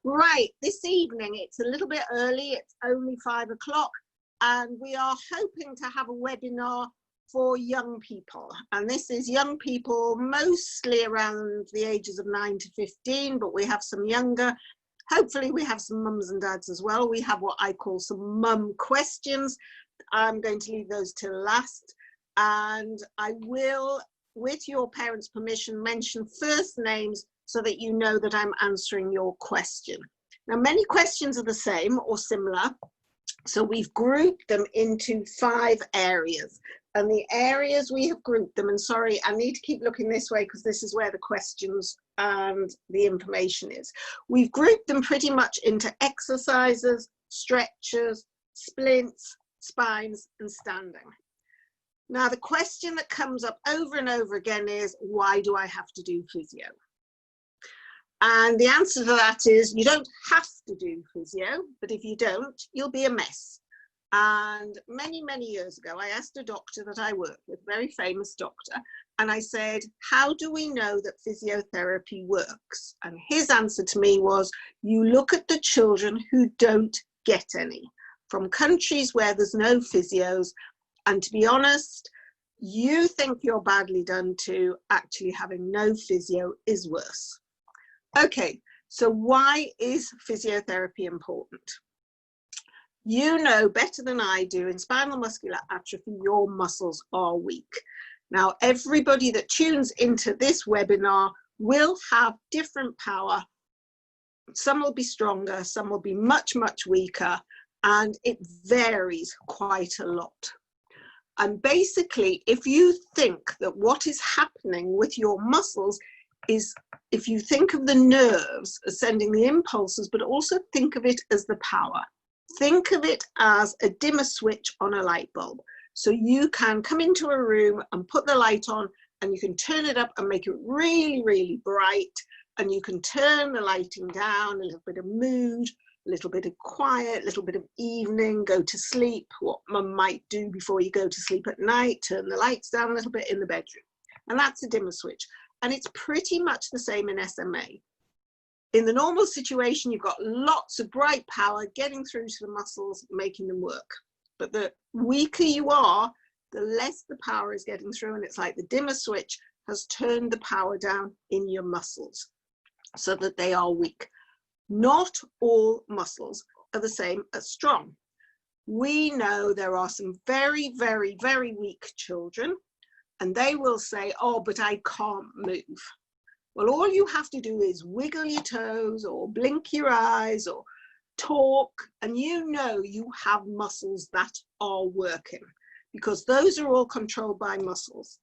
Right, this evening, it's a little bit early, it's only 5 o'clock, and we are hoping to have a webinar for young people. And this is young people mostly around the ages of 9 to 15, but we have some younger. Hopefully we have some mums and dads as well. We have what I call some mum questions. I'm going to leave those till last. And I will, with your parents' permission, mention first names so that you know that I'm answering your question. Now, many questions are the same or similar, so we've grouped them into 5 areas. And the areas we have grouped them, and sorry, I need to keep looking this way because this is where the questions and the information is. We've grouped them pretty much into exercises, stretches, splints, spines, and standing. Now, the question that comes up over and over again is, why do I have to do physio? And the answer to that is, you don't have to do physio, but if you don't, you'll be a mess. And many, many years ago, I asked a doctor that I work with, a very famous doctor, and I said, how do we know that physiotherapy works? And his answer to me was, you look at the children who don't get any, from countries where there's no physios, and to be honest, you think you're badly done to, actually having no physio is worse. Okay, so why is physiotherapy important? You know better than I do, in spinal muscular atrophy, your muscles are weak. Now, everybody that tunes into this webinar will have different power. Some will be stronger, some will be much, much weaker, and it varies quite a lot. And basically, if you think that what is happening with your muscles is, if you think of the nerves as sending the impulses, but also think of it as the power. Think of it as a dimmer switch on a light bulb. So you can come into a room and put the light on, and you can turn it up and make it really, really bright. And you can turn the lighting down, a little bit of mood, a little bit of quiet, a little bit of evening, go to sleep, what mum might do before you go to sleep at night, turn the lights down a little bit in the bedroom. And that's a dimmer switch. And it's pretty much the same in SMA. In the normal situation, you've got lots of bright power getting through to the muscles, making them work. But the weaker you are, the less the power is getting through, and it's like the dimmer switch has turned the power down in your muscles so that they are weak. Not all muscles are the same as strong. We know there are some very, very, very weak children, and they will say, oh, but I can't move. Well, all you have to do is wiggle your toes or blink your eyes or talk, and you know you have muscles that are working, because those are all controlled by muscles.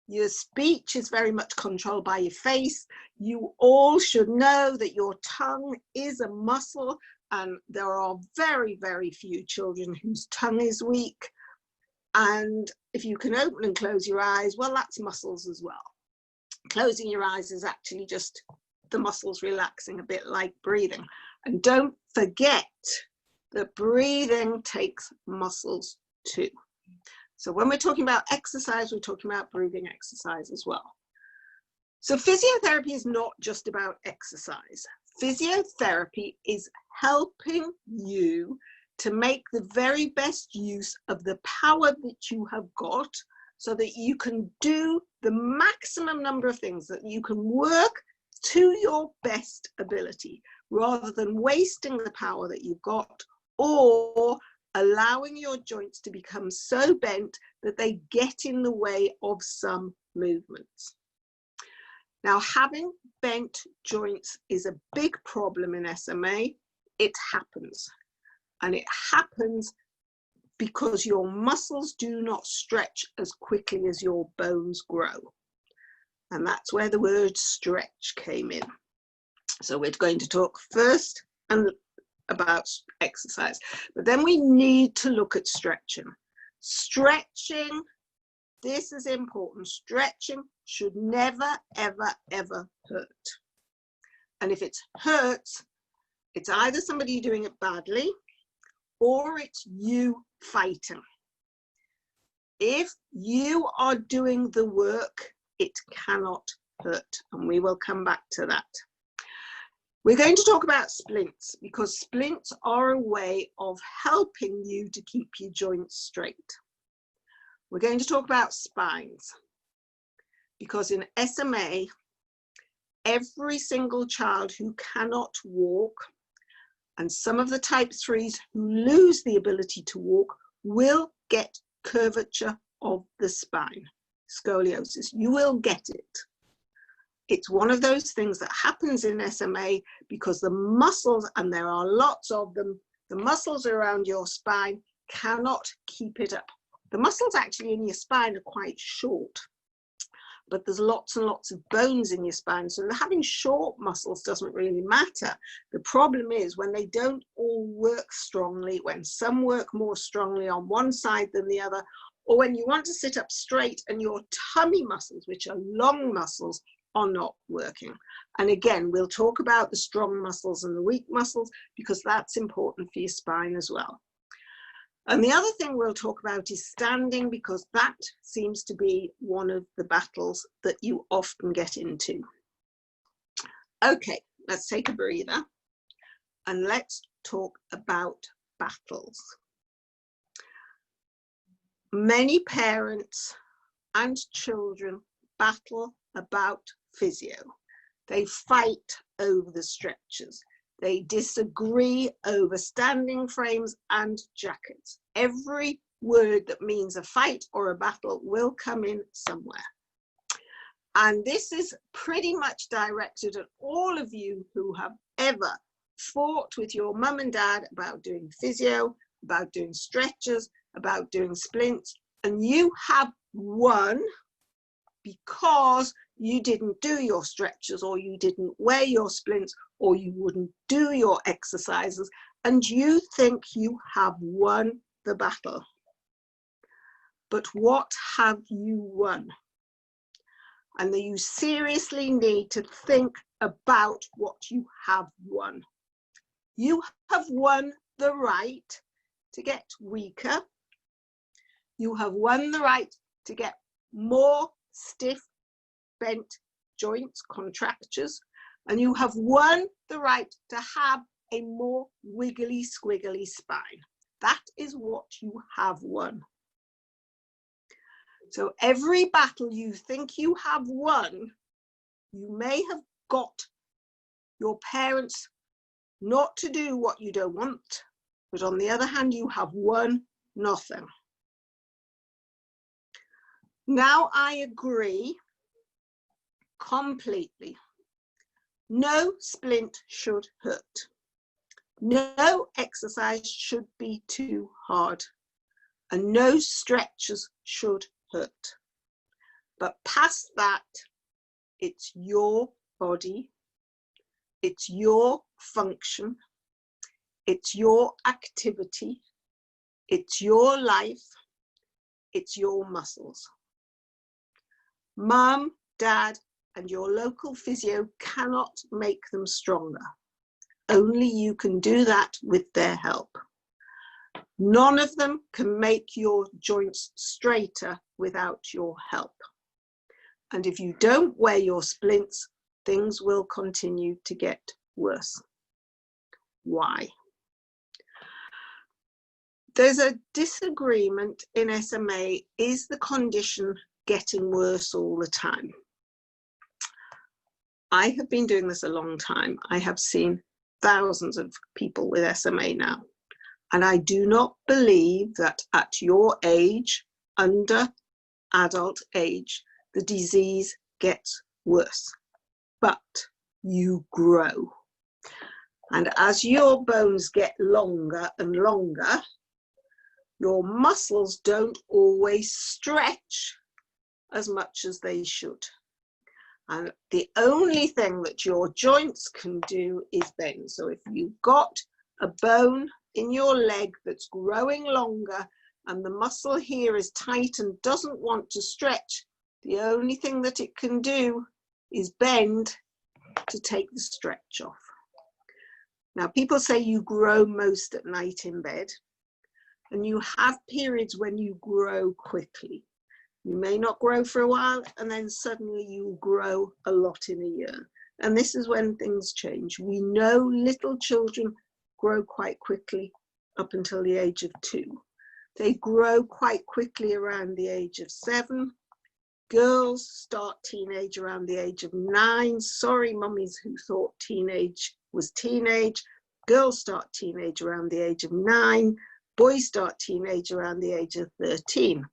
Your speech is very much controlled by your face. You all should know that your tongue is a muscle, and there are very, very few children whose tongue is weak. And if you can open and close your eyes, well, that's muscles as well. Closing your eyes is actually just the muscles relaxing, a bit like breathing. And don't forget that breathing takes muscles too. So when we're talking about exercise, we're talking about breathing exercise as well. So physiotherapy is not just about exercise. Physiotherapy is helping you to make the very best use of the power that you have got, so that you can do the maximum number of things, that you can work to your best ability, rather than wasting the power that you've got, or allowing your joints to become so bent that they get in the way of some movements. Now, having bent joints is a big problem in SMA. It happens, and it happens because your muscles do not stretch as quickly as your bones grow. And that's where the word stretch came in. So we're going to talk first about exercise, but then we need to look at stretching. Stretching, this is important. Stretching should never, ever, ever hurt. And if it hurts, it's either somebody doing it badly, or it's you fighting. If you are doing the work, it cannot hurt, and we will come back to that. We're going to talk about splints because splints are a way of helping you to keep your joints straight. We're going to talk about spines because in SMA, every single child who cannot walk, and some of the type 3s who lose the ability to walk, will get curvature of the spine, scoliosis. You will get it. It's one of those things that happens in SMA because the muscles, and there are lots of them, the muscles around your spine cannot keep it up. The muscles actually in your spine are quite short, but there's lots and lots of bones in your spine. So having short muscles doesn't really matter. The problem is when they don't all work strongly, when some work more strongly on one side than the other, or when you want to sit up straight and your tummy muscles, which are long muscles, are not working. And again, we'll talk about the strong muscles and the weak muscles because that's important for your spine as well. And the other thing we'll talk about is standing, because that seems to be one of the battles that you often get into. Okay, let's take a breather and let's talk about battles. Many parents and children battle about physio. They fight over the stretchers. They disagree over standing frames and jackets. Every word that means a fight or a battle will come in somewhere. And this is pretty much directed at all of you who have ever fought with your mum and dad about doing physio, about doing stretchers, about doing splints, and you have won because you didn't do your stretchers, or you didn't wear your splints, or you wouldn't do your exercises, and you think you have won the battle. But what have you won? And you seriously need to think about what you have won. You have won the right to get weaker. You have won the right to get more stiff, bent joints, contractures, and you have won the right to have a more wiggly, squiggly spine. That is what you have won. So every battle you think you have won, you may have got your parents not to do what you don't want, but on the other hand, you have won nothing. Now I agree completely. No splint should hurt. No exercise should be too hard. And no stretches should hurt. But past that, it's your body, it's your function, it's your activity, it's your life, it's your muscles. Mum, dad, and your local physio cannot make them stronger. Only you can do that with their help. None of them can make your joints straighter without your help. And if you don't wear your splints, things will continue to get worse. Why? There's a disagreement in SMA. Is the condition getting worse all the time? I have been doing this a long time. I have seen thousands of people with SMA now. And I do not believe that at your age, under adult age, the disease gets worse. But you grow. And as your bones get longer and longer, your muscles don't always stretch as much as they should. And the only thing that your joints can do is bend. So if you've got a bone in your leg that's growing longer and the muscle here is tight and doesn't want to stretch, the only thing that it can do is bend to take the stretch off. Now, people say you grow most at night in bed, and you have periods when you grow quickly. You may not grow for a while, and then suddenly you grow a lot in a year. And this is when things change. We know little children grow quite quickly up until the age of 2. They grow quite quickly around the age of 7. Girls start teenage around the age of 9. Sorry, mummies who thought teenage was teenage. Girls start teenage around the age of 9. Boys start teenage around the age of 13.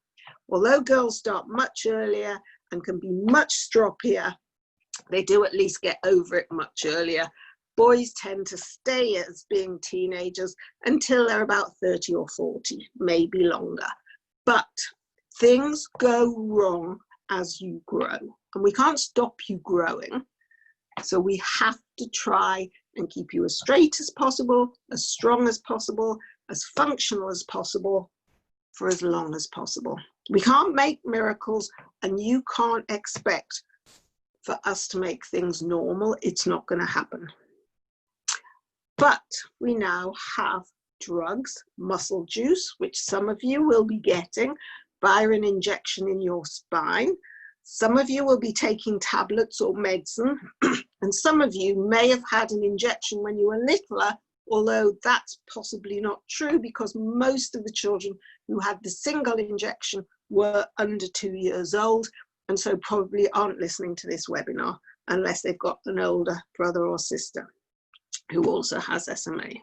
Although girls start much earlier and can be much stroppier, they do at least get over it much earlier. Boys tend to stay as being teenagers until they're about 30 or 40, maybe longer. But things go wrong as you grow, and we can't stop you growing. So we have to try and keep you as straight as possible, as strong as possible, as functional as possible for as long as possible. We can't make miracles, and you can't expect for us to make things normal. It's not going to happen. But we now have drugs, muscle juice, which some of you will be getting via an injection in your spine. Some of you will be taking tablets or medicine, and some of you may have had an injection when you were littler, although that's possibly not true because most of the children who had the single injection were under 2 years old, and so probably aren't listening to this webinar unless they've got an older brother or sister who also has SMA.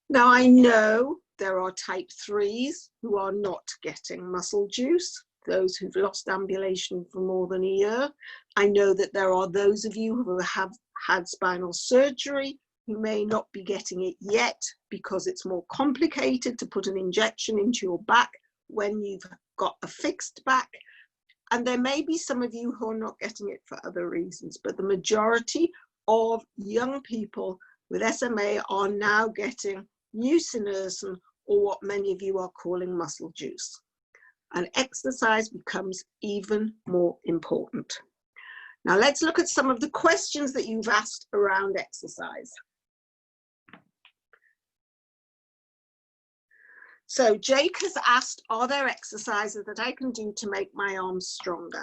Now, I know there are type 3s who are not getting muscle juice, those who've lost ambulation for more than a year. I know that there are those of you who have had spinal surgery who may not be getting it yet because it's more complicated to put an injection into your back when you've got a fixed back. And there may be some of you who are not getting it for other reasons, but the majority of young people with SMA are now getting nusinersen, or what many of you are calling muscle juice. And exercise becomes even more important. Now let's look at some of the questions that you've asked around exercise. So Jake has asked, are there exercises that I can do to make my arms stronger?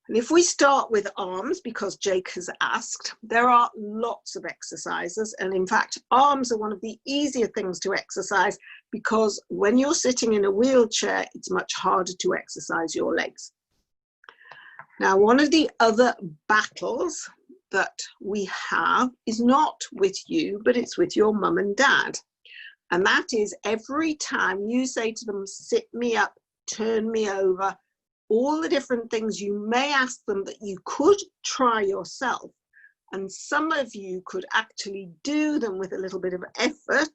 And if we start with arms, because Jake has asked, there are lots of exercises. And in fact, arms are one of the easier things to exercise because when you're sitting in a wheelchair, it's much harder to exercise your legs. Now, one of the other battles that we have is not with you, but it's with your mum and dad. And that is every time you say to them, sit me up, turn me over, all the different things you may ask them that you could try yourself. And some of you could actually do them with a little bit of effort.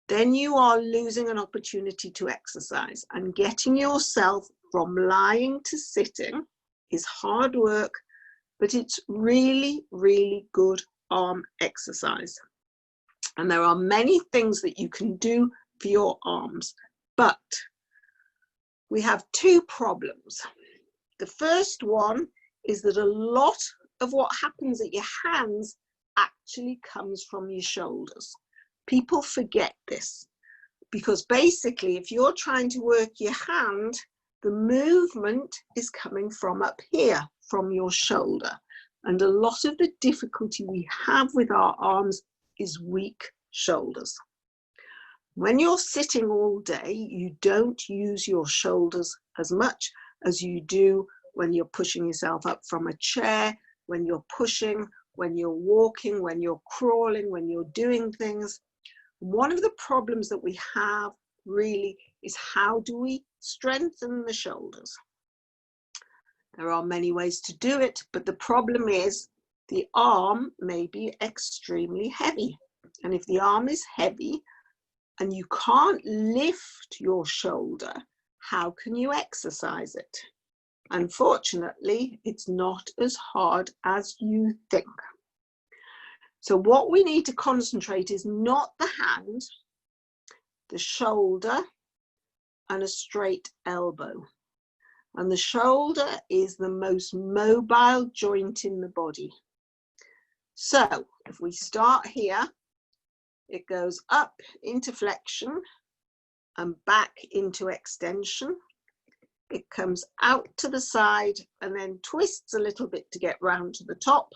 Then you are losing an opportunity to exercise, and getting yourself from lying to sitting is hard work, but it's really, really good arm exercise. And there are many things that you can do for your arms, but we have two problems. The first one is that a lot of what happens at your hands actually comes from your shoulders. People forget this because basically if you're trying to work your hand, the movement is coming from up here, from your shoulder. And a lot of the difficulty we have with our arms is weak shoulders. When you're sitting all day, you don't use your shoulders as much as you do when you're pushing yourself up from a chair, when you're pushing, when you're walking, when you're crawling, when you're doing things. One of the problems that we have really is how do we strengthen the shoulders? There are many ways to do it, but the problem is the arm may be extremely heavy. And if the arm is heavy, and you can't lift your shoulder, how can you exercise it? Unfortunately, it's not as hard as you think. So what we need to concentrate is not the hand, the shoulder, and a straight elbow. And the shoulder is the most mobile joint in the body. So if we start here, it goes up into flexion and back into extension. It comes out to the side and then twists a little bit to get round to the top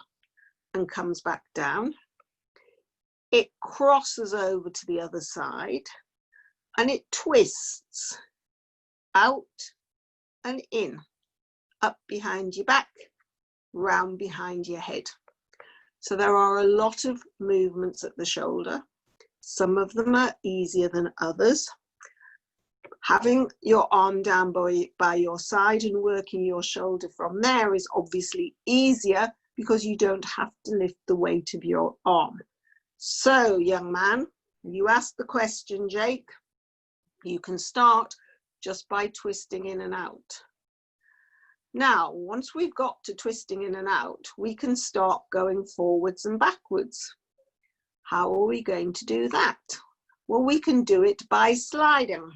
and comes back down. It crosses over to the other side and it twists out and in, up behind your back, round behind your head. So there are a lot of movements at the shoulder. Some of them are easier than others. Having your arm down by your side and working your shoulder from there is obviously easier because you don't have to lift the weight of your arm. So, young man, you asked the question, Jake. You can start just by twisting in and out. Now, once we've got to twisting in and out, we can start going forwards and backwards. How are we going to do that? Well, we can do it by sliding.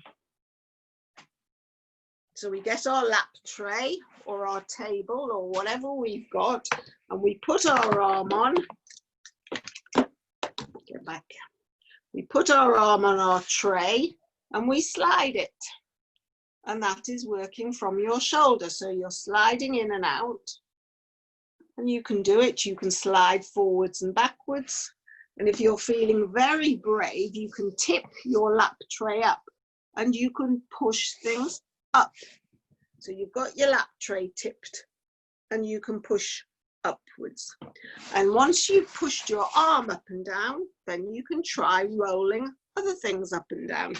So we get our lap tray or our table or whatever we've got, and we put our arm on. Get back. We put our arm on our tray and we slide it. And that is working from your shoulder. So you're sliding in and out. And you can do it. You can slide forwards and backwards. And if you're feeling very brave, you can tip your lap tray up and you can push things up. So you've got your lap tray tipped and you can push upwards. And once you've pushed your arm up and down, then you can try rolling other things up and down.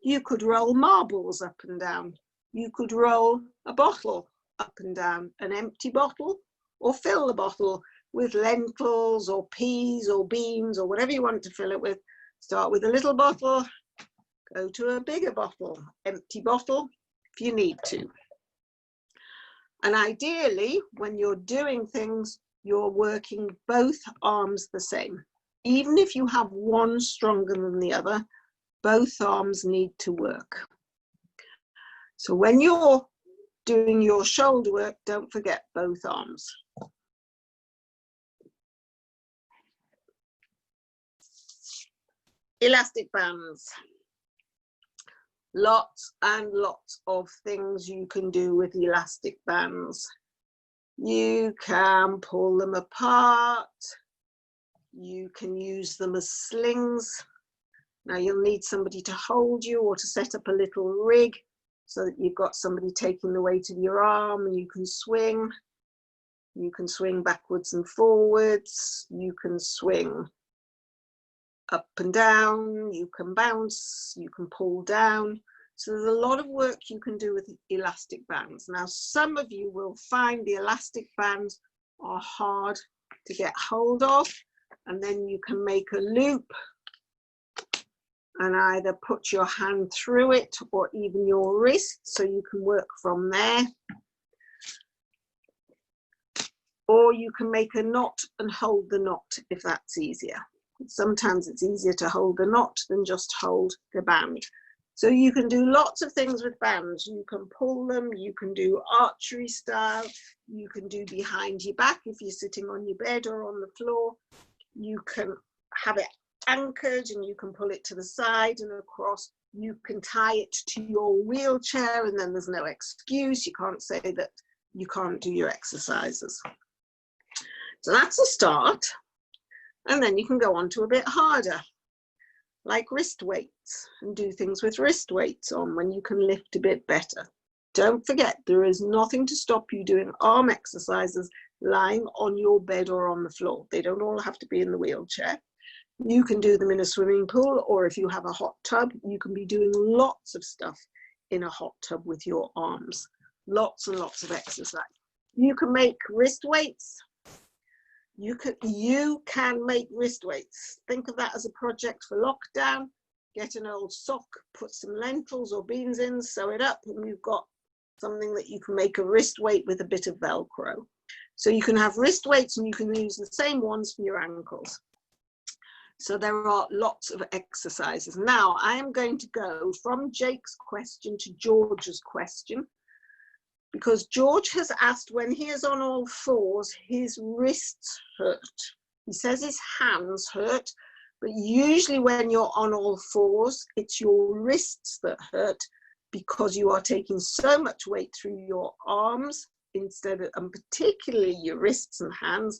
You could roll marbles up and down. You could roll a bottle up and down, an empty bottle, or fill the bottle with lentils or peas or beans or whatever you want to fill it with. Start with a little bottle, go to a bigger bottle, empty bottle if you need to. And ideally, when you're doing things, you're working both arms the same. Even if you have one stronger than the other, both arms need to work. So when you're doing your shoulder work, don't forget both arms. Elastic bands. Lots and lots of things you can do with elastic bands. You can pull them apart. You can use them as slings. Now you'll need somebody to hold you or to set up a little rig so that you've got somebody taking the weight of your arm and you can swing. You can swing backwards and forwards. You can swing up and down, you can bounce, you can pull down. So there's a lot of work you can do with elastic bands. Now, some of you will find the elastic bands are hard to get hold of, and then you can make a loop and either put your hand through it or even your wrist, so you can work from there. Or you can make a knot and hold the knot if that's easier. Sometimes it's easier to hold the knot than just hold the band. So you can do lots of things with bands. You can pull them, you can do archery style, you can do behind your back if you're sitting on your bed or on the floor. You can have it anchored and you can pull it to the side and across. You can tie it to your wheelchair and then there's no excuse. You can't say that you can't do your exercises. So that's a start. And then you can go on to a bit harder, like wrist weights, and do things with wrist weights on when you can lift a bit better. Don't forget, there is nothing to stop you doing arm exercises lying on your bed or on the floor. They don't all have to be in the wheelchair. You can do them in a swimming pool, or if you have a hot tub, you can be doing lots of stuff in a hot tub with your arms. Lots and lots of exercise. You can make wrist weights. You can make wrist weights. Think of that as a project for lockdown. Get an old sock, put some lentils or beans in, sew it up, and you've got something that you can make a wrist weight with a bit of Velcro. So you can have wrist weights and you can use the same ones for your ankles. So there are lots of exercises. Now I am going to go from Jake's question to George's question, because George has asked, when he is on all fours, his wrists hurt. He says his hands hurt, but usually when you're on all fours, it's your wrists that hurt because you are taking so much weight through your arms instead of, and particularly your wrists and hands.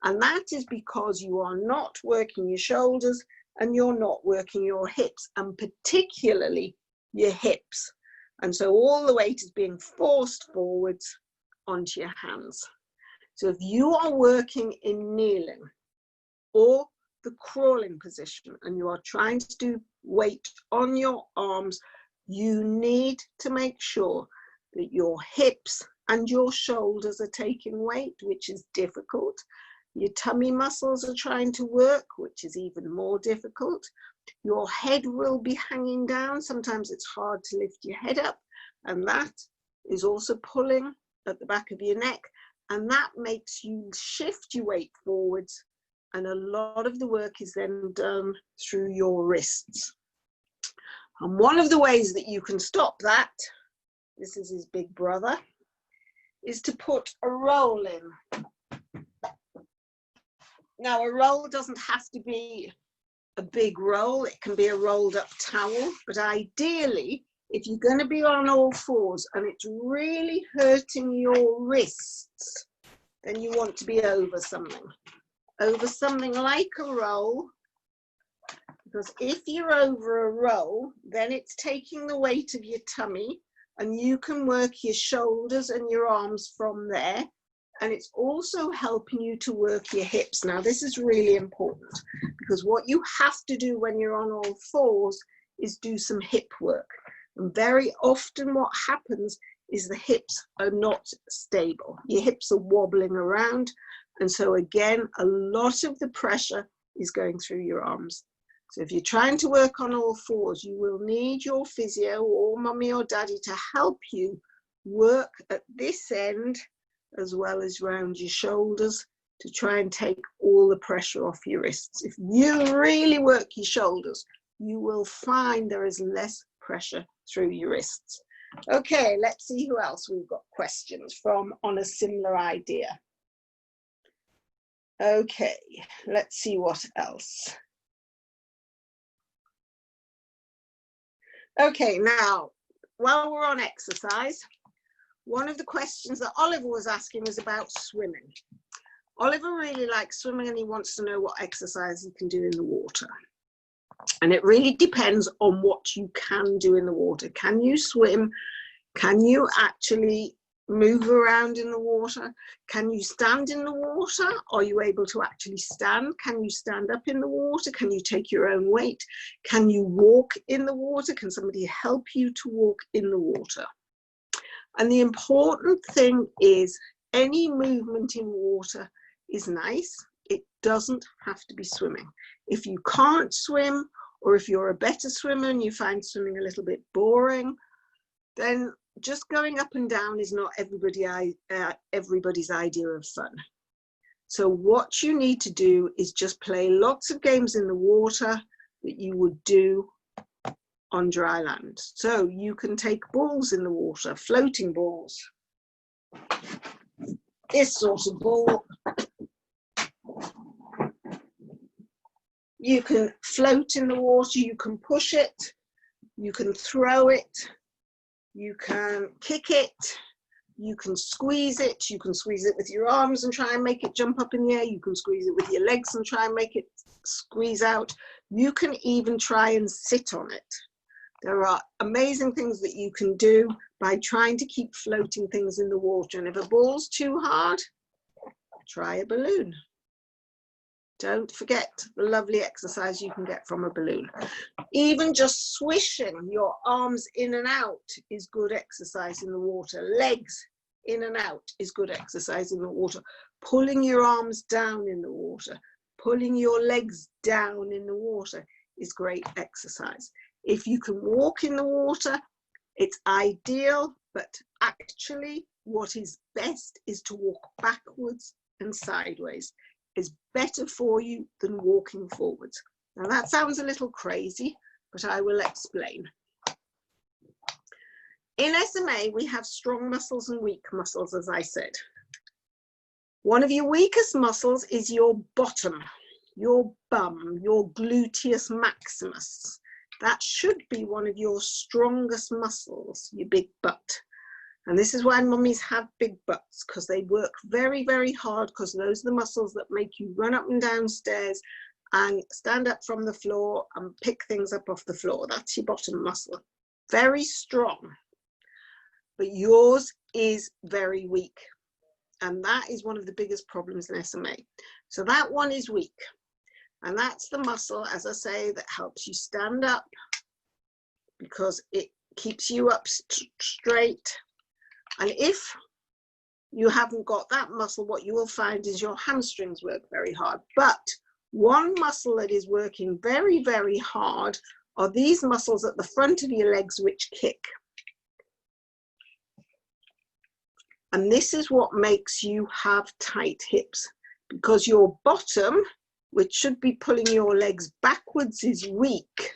And that is because you are not working your shoulders and you're not working your hips, and particularly your hips. And so all the weight is being forced forwards onto your hands. So if you are working in kneeling or the crawling position and you are trying to do weight on your arms, you need to make sure that your hips and your shoulders are taking weight, which is difficult. Your tummy muscles are trying to work, which is even more difficult. Your head will be hanging down. Sometimes it's hard to lift your head up, and that is also pulling at the back of your neck, and that makes you shift your weight forwards, and a lot of the work is then done through your wrists. And one of the ways that you can stop that, this is his big brother, is to put a roll in. Now, a roll doesn't have to be a big roll, it can be a rolled up towel, but ideally, if you're going to be on all fours and it's really hurting your wrists, then you want to be over something like a roll, because if you're over a roll, then it's taking the weight of your tummy and you can work your shoulders and your arms from there. And it's also helping you to work your hips. Now, this is really important because what you have to do when you're on all fours is do some hip work. And very often what happens is the hips are not stable. Your hips are wobbling around. And so again, a lot of the pressure is going through your arms. So if you're trying to work on all fours, you will need your physio or mummy or daddy to help you work at this end as well as round your shoulders to try and take all the pressure off your wrists. If you really work your shoulders, you will find there is less pressure through your wrists. Okay, let's see who else we've got questions from on a similar idea. Okay, let's see what else. Okay, now, while we're on exercise, one of the questions that Oliver was asking was about swimming. Oliver really likes swimming and he wants to know what exercise he can do in the water. And it really depends on what you can do in the water. Can you swim? Can you actually move around in the water? Can you stand in the water? Are you able to actually stand? Can you stand up in the water? Can you take your own weight? Can you walk in the water? Can somebody help you to walk in the water? And the important thing is any movement in water is nice. It doesn't have to be swimming. If you can't swim, or if you're a better swimmer and you find swimming a little bit boring, then just going up and down is not everybody's idea of fun. So what you need to do is just play lots of games in the water that you would do on dry land. So you can take balls in the water, floating balls. This sort of ball. You can float in the water, you can push it, you can throw it, you can kick it, you can squeeze it with your arms and try and make it jump up in the air, you can squeeze it with your legs and try and make it squeeze out. You can even try and sit on it. There are amazing things that you can do by trying to keep floating things in the water. And if a ball's too hard, try a balloon. Don't forget the lovely exercise you can get from a balloon. Even just swishing your arms in and out is good exercise in the water. Legs in and out is good exercise in the water. Pulling your arms down in the water, pulling your legs down in the water is great exercise. If you can walk in the water, it's ideal, but actually what is best is to walk backwards and sideways. Is better for you than walking forwards. Now that sounds a little crazy, but I will explain. In SMA, we have strong muscles and weak muscles, as I said. One of your weakest muscles is your bottom, your bum, your gluteus maximus. that should be one of your strongest muscles, your big butt. And this is why mummies have big butts, because they work very, very hard, because those are the muscles that make you run up and down stairs and stand up from the floor and pick things up off the floor. That's your bottom muscle. Very strong. But yours is very weak. And that is one of the biggest problems in SMA. So that one is weak. And that's the muscle, as I say, that helps you stand up, because it keeps you up straight. And if you haven't got that muscle, what you will find is your hamstrings work very hard. But one muscle that is working very, very hard are these muscles at the front of your legs, which kick. And this is what makes you have tight hips, because your bottom, which should be pulling your legs backwards, is weak.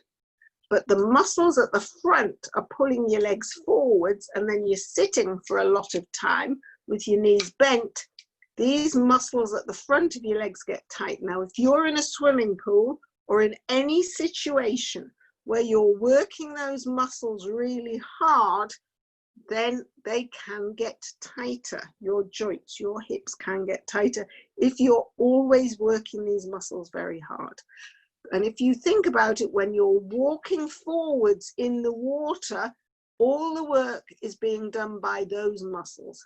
But the muscles at the front are pulling your legs forwards, and then you're sitting for a lot of time with your knees bent. These muscles at the front of your legs get tight. Now, if you're in a swimming pool or in any situation where you're working those muscles really hard, then they can get tighter. Your joints, your hips can get tighter if you're always working these muscles very hard. And if you think about it, when you're walking forwards in the water, all the work is being done by those muscles.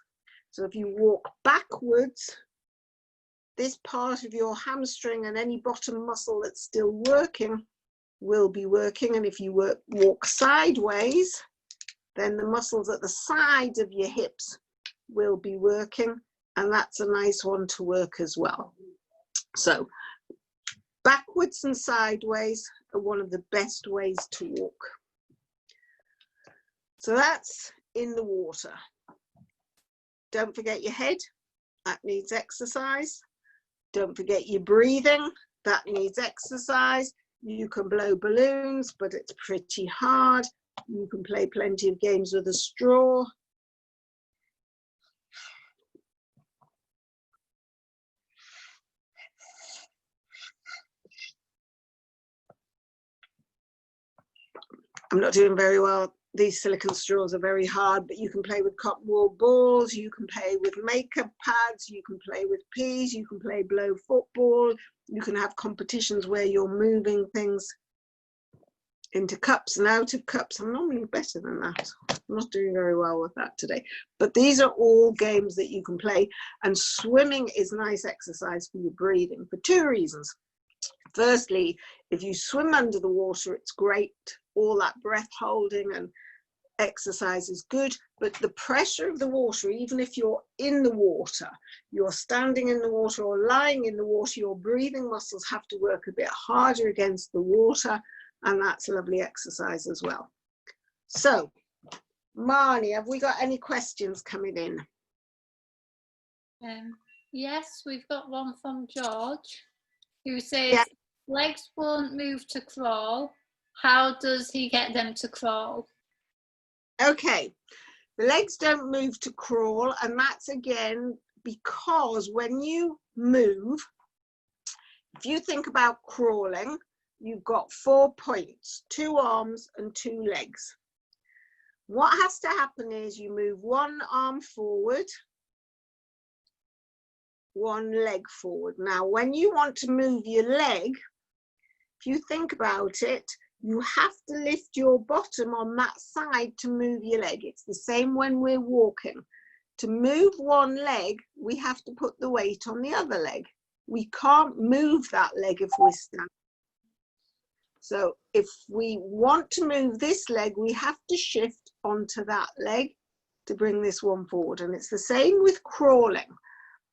So if you walk backwards, this part of your hamstring and any bottom muscle that's still working will be working. And if you walk sideways, then the muscles at the sides of your hips will be working. And that's a nice one to work as well. So backwards and sideways are one of the best ways to walk. So that's in the water. Don't forget your head, that needs exercise. Don't forget your breathing, that needs exercise. You can blow balloons, but it's pretty hard. You can play plenty of games with a straw. I'm not doing very well. These silicone straws are very hard, but you can play with cotton wool balls, you can play with makeup pads, you can play with peas, you can play blow football, you can have competitions where you're moving things into cups and out of cups. I'm normally better than that. I'm not doing very well with that today. But these are all games that you can play, and swimming is nice exercise for your breathing for two reasons. Firstly, if you swim under the water, it's great. All that breath holding and exercise is good, but the pressure of the water, even if you're in the water, you're standing in the water or lying in the water, your breathing muscles have to work a bit harder against the water, and that's a lovely exercise as well. So, Marnie, have we got any questions coming in? Yes, we've got one from George, who says, yeah. Legs won't move to crawl. How does he get them to crawl? Okay, the legs don't move to crawl, and that's again because when you move, if you think about crawling, you've got 4 points, 2 arms and 2 legs. What has to happen is you move one arm forward, one leg forward. Now, when you want to move your leg, if you think about it, you have to lift your bottom on that side to move your leg. It's the same when we're walking. To move one leg, we have to put the weight on the other leg. We can't move that leg if we're standing. So if we want to move this leg, we have to shift onto that leg to bring this one forward. And it's the same with crawling.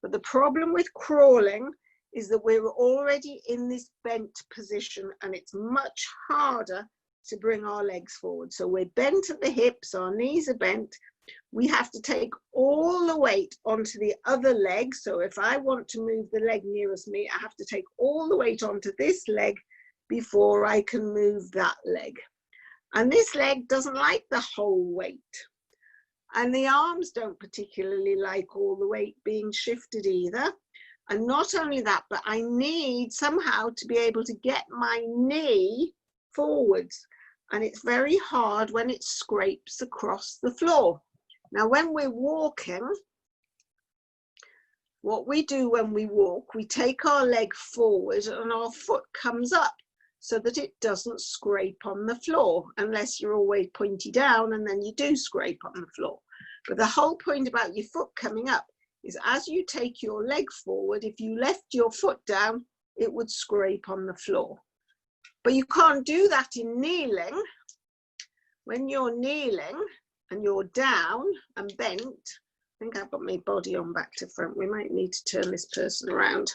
But the problem with crawling is that we're already in this bent position, and it's much harder to bring our legs forward. So we're bent at the hips, our knees are bent. We have to take all the weight onto the other leg. So if I want to move the leg nearest me, I have to take all the weight onto this leg before I can move that leg. And this leg doesn't like the whole weight. And the arms don't particularly like all the weight being shifted either. And not only that, but I need somehow to be able to get my knee forwards. and it's very hard when it scrapes across the floor. Now, when we're walking, what we do when we walk, we take our leg forward and our foot comes up so that it doesn't scrape on the floor, unless you're always pointy down and then you do scrape on the floor. But the whole point about your foot coming up is as you take your leg forward, if you left your foot down, it would scrape on the floor. But you can't do that in kneeling. When you're kneeling and you're down and bent, I think I've got my body on back to front. We might need to turn this person around.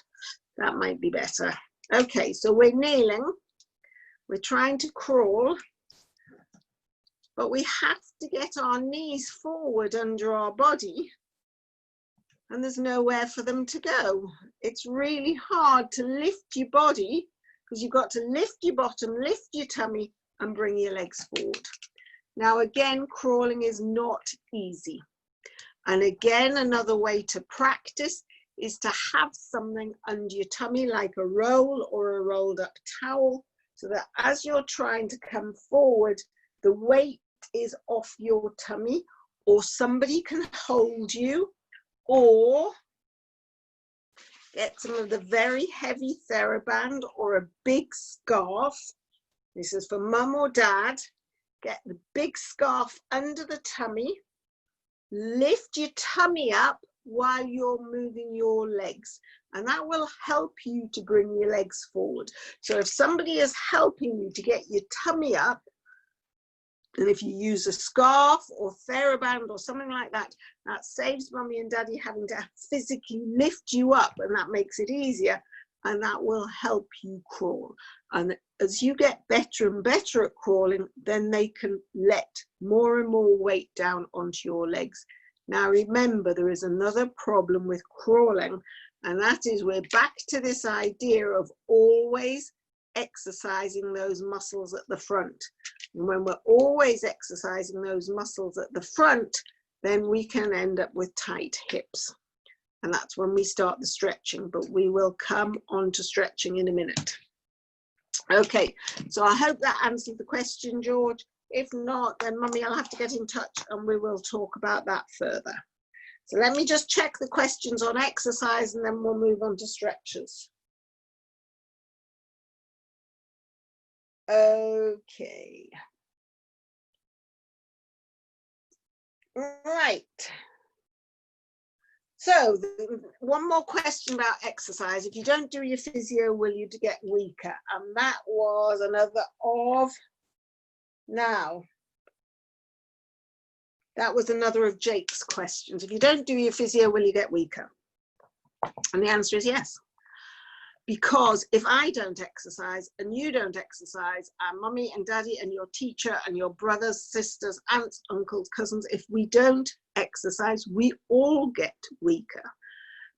That might be better. Okay, so we're kneeling. We're trying to crawl, but we have to get our knees forward under our body, and there's nowhere for them to go. It's really hard to lift your body because you've got to lift your bottom, lift your tummy, and bring your legs forward. Now, again, crawling is not easy. And again, another way to practice is to have something under your tummy, like a roll or a rolled up towel, so that as you're trying to come forward, the weight is off your tummy, or somebody can hold you, or get some of the very heavy TheraBand or a big scarf. This is for mum or dad. Get the big scarf under the tummy. Lift your tummy up while you're moving your legs, and that will help you to bring your legs forward. So if somebody is helping you to get your tummy up, and if you use a scarf or TheraBand or something like that, that saves mummy and daddy having to physically lift you up, and that makes it easier, and that will help you crawl. And as you get better and better at crawling, then they can let more and more weight down onto your legs. Now remember, there is another problem with crawling, and that is we're back to this idea of always exercising those muscles at the front. And when we're always exercising those muscles at the front, then we can end up with tight hips. And that's when we start the stretching, but we will come on to stretching in a minute. Okay, so I hope that answered the question, George. If not, then mummy, I'll have to get in touch and we will talk about that further. So let me just check the questions on exercise and then we'll move on to stretches. Okay. Right. So one more question about exercise. If you don't do your physio, will you get weaker? And that was another of, now, that was another of Jake's questions. If you don't do your physio, will you get weaker? And the answer is yes. Because if I don't exercise and you don't exercise, and mummy and daddy and your teacher and your brothers, sisters, aunts, uncles, cousins, if we don't exercise, we all get weaker,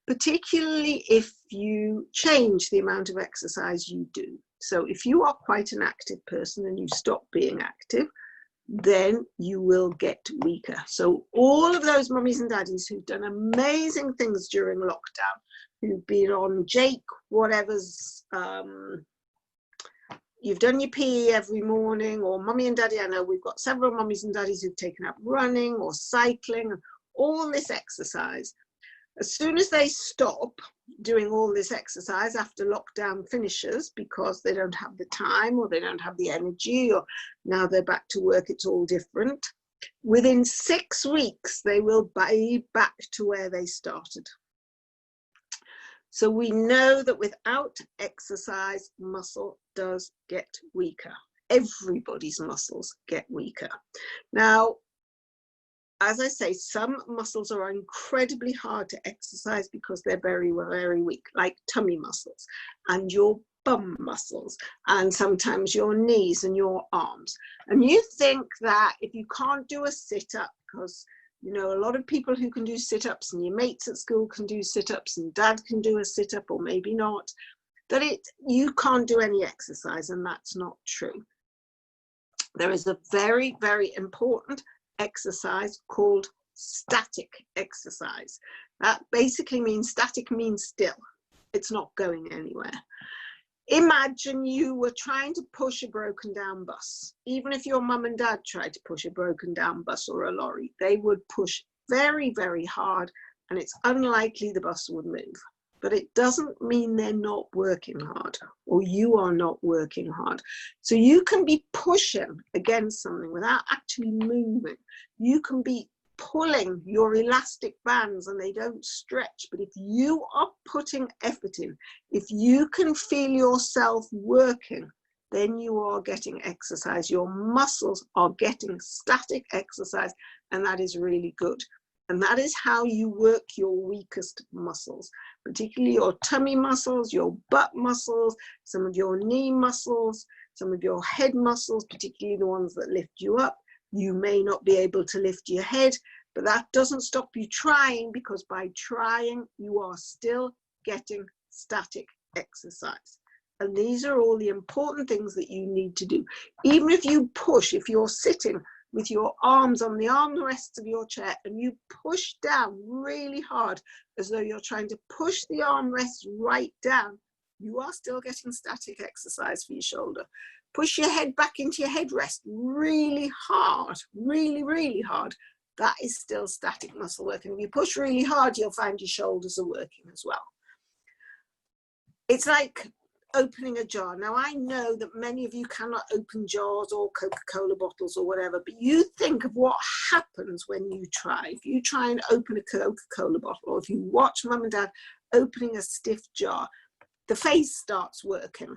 particularly if you change the amount of exercise you do. So if you are quite an active person and you stop being active, then you will get weaker. So all of those mummies and daddies who've done amazing things during lockdown, who've been on Jake, whatever's, you've done your PE every morning, or mummy and daddy, I know we've got several mummies and daddies who've taken up running or cycling, all this exercise. As soon as they stop doing all this exercise after lockdown finishes, because they don't have the time or they don't have the energy, or now they're back to work, it's all different. Within 6 weeks, they will be back to where they started. So we know that without exercise, muscle does get weaker. Everybody's muscles get weaker. Now, as I say, some muscles are incredibly hard to exercise because they're very, very weak, like tummy muscles and your bum muscles, and sometimes your knees and your arms. And you think that if you can't do a sit-up, because you know a lot of people who can do sit-ups, and your mates at school can do sit-ups, and dad can do a sit-up, or maybe not, that you can't do any exercise, and that's not true. There is a very, very important exercise called static exercise. That basically means, static means still. It's not going anywhere. Imagine you were trying to push a broken down bus. Even if your mum and dad tried to push a broken down bus or a lorry, they would push very, very hard, and it's unlikely the bus would move. But it doesn't mean they're not working hard, or you are not working hard. So you can be pushing against something without actually moving. You can be pulling your elastic bands and they don't stretch. But if you are putting effort in, if you can feel yourself working, then you are getting exercise. Your muscles are getting static exercise, and that is really good. And that is how you work your weakest muscles, particularly your tummy muscles, your butt muscles, some of your knee muscles, some of your head muscles, particularly the ones that lift you up. You may not be able to lift your head, but that doesn't stop you trying, because by trying, you are still getting static exercise. And these are all the important things that you need to do. Even if you push, if you're sitting with your arms on the armrests of your chair and you push down really hard, as though you're trying to push the armrests right down, you are still getting static exercise for your shoulder. Push your head back into your headrest really hard, really, really hard. That is still static muscle work. And if you push really hard, you'll find your shoulders are working as well. It's like opening a jar. Now, I know that many of you cannot open jars or Coca-Cola bottles or whatever, but you think of what happens when you try. If you try and open a Coca-Cola bottle, or if you watch mum and dad opening a stiff jar, the face starts working.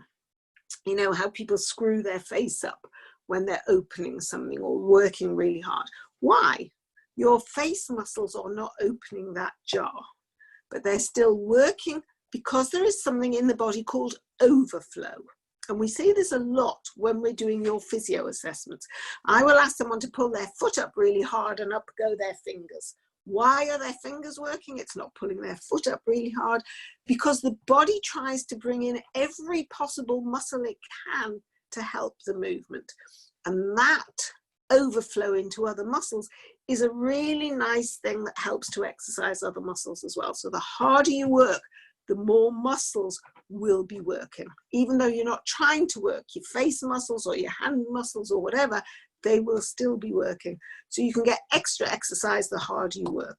You know how people screw their face up when they're opening something or working really hard. Why? Your face muscles are not opening that jar, but they're still working, because there is something in the body called overflow. And we see this a lot when we're doing your physio assessments. I will ask someone to pull their foot up really hard and up go their fingers. Why are their fingers working? It's not pulling their foot up really hard, because the body tries to bring in every possible muscle it can to help the movement. And that overflow into other muscles is a really nice thing that helps to exercise other muscles as well. So the harder you work, the more muscles will be working. Even though you're not trying to work your face muscles or your hand muscles or whatever, they will still be working. So you can get extra exercise the harder you work.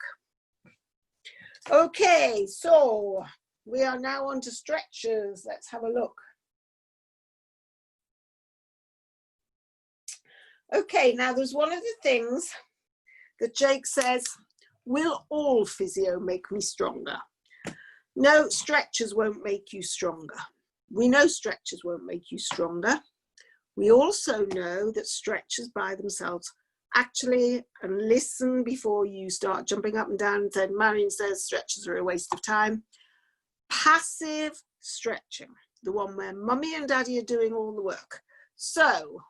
Okay, so we are now on to stretches. Let's have a look. Okay, now there's one of the things that Jake says, will all physio make me stronger? No, stretches won't make you stronger. We know stretches won't make you stronger. We also know that stretches by themselves, actually, and listen before you start jumping up and down and saying, Marion says stretches are a waste of time. Passive stretching, the one where mummy and daddy are doing all the work. So,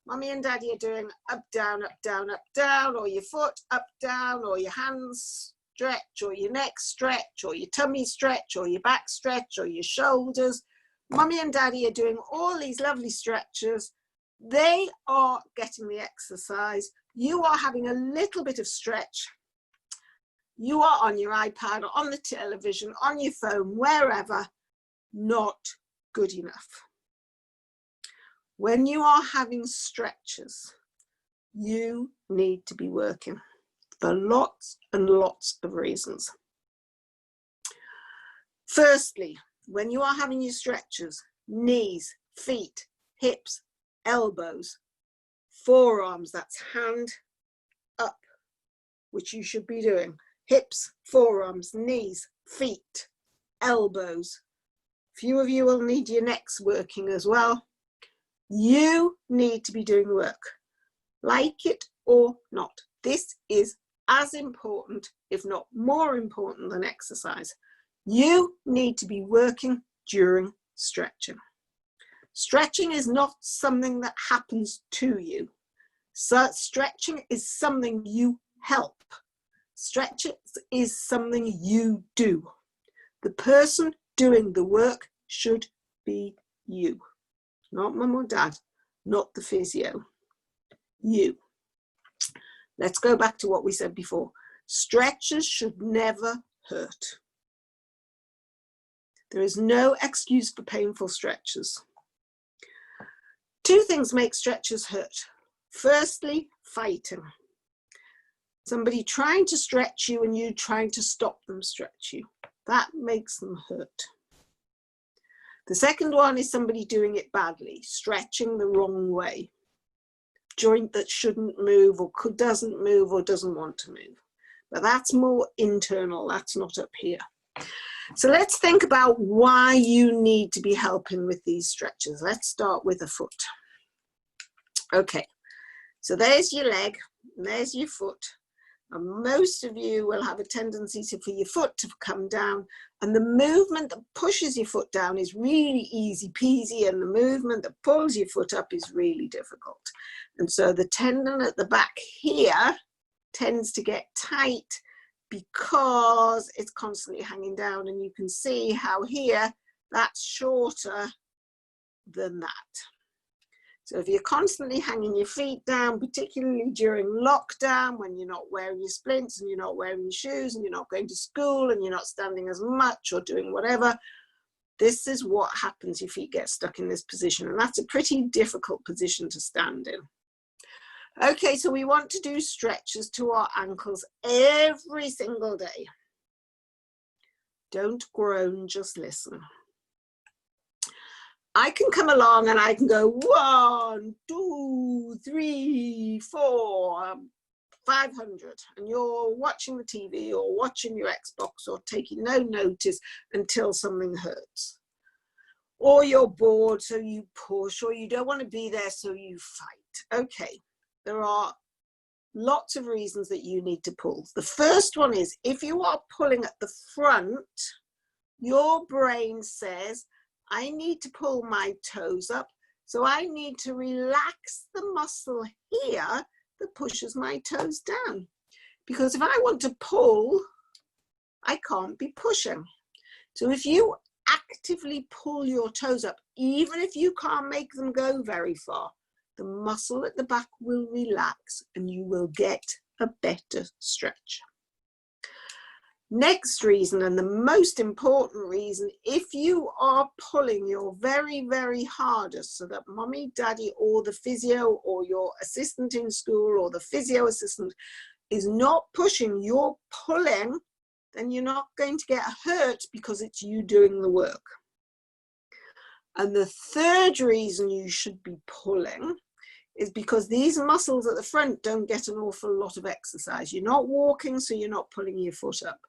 mummy and daddy are doing up, down, up, down, up, down, or your foot up, down, or your hands stretch, or your neck stretch, or your tummy stretch, or your back stretch, or your shoulders. Mummy and daddy are doing all these lovely stretches. They are getting the exercise. You are having a little bit of stretch. You are on your iPad, or on the television, on your phone, wherever. Not good enough. When you are having stretches, you need to be working for lots and lots of reasons. Firstly, when you are having your stretches, knees, feet, hips, elbows, forearms, that's hand up, which you should be doing. Hips, forearms, knees, feet, elbows. A few of you will need your necks working as well. You need to be doing work, like it or not. This is as important, if not more important than exercise. You need to be working during stretching. Stretching is not something that happens to you. So stretching is something you help. Stretching is something you do. The person doing the work should be you. Not mum or dad, not the physio. You. Let's go back to what we said before. Stretches should never hurt. There is no excuse for painful stretches. Two things make stretches hurt. Firstly, fighting. Somebody trying to stretch you and you trying to stop them stretch you. That makes them hurt. The second one is somebody doing it badly, stretching the wrong way. Joint that shouldn't move or doesn't move or doesn't want to move. But that's more internal, that's not up here. So let's think about why you need to be helping with these stretches. Let's start with the foot. Okay, so there's your leg, and there's your foot. And most of you will have a tendency for your foot to come down, and the movement that pushes your foot down is really easy peasy, and the movement that pulls your foot up is really difficult. And so the tendon at the back here tends to get tight because it's constantly hanging down, and you can see how here that's shorter than that. So if you're constantly hanging your feet down, particularly during lockdown, when you're not wearing your splints and you're not wearing your shoes and you're not going to school and you're not standing as much or doing whatever, this is what happens. Your feet get stuck in this position, and that's a pretty difficult position to stand in. Okay, so we want to do stretches to our ankles every single day. Don't groan, just listen. I can come along and I can go 1, 2, 3, 4, 500, and you're watching the TV or watching your Xbox or taking no notice until something hurts. Or you're bored, so you push, or you don't want to be there, so you fight. Okay, there are lots of reasons that you need to pull. The first one is if you are pulling at the front, your brain says, I need to pull my toes up, so I need to relax the muscle here that pushes my toes down. Because if I want to pull, I can't be pushing. So if you actively pull your toes up, even if you can't make them go very far, the muscle at the back will relax and you will get a better stretch. Next reason, and the most important reason, if you are pulling your very, very hardest so that mommy, daddy, or the physio, or your assistant in school, or the physio assistant is not pushing, you're pulling, then you're not going to get hurt because it's you doing the work. And the third reason you should be pulling is because these muscles at the front don't get an awful lot of exercise. You're not walking, so you're not pulling your foot up.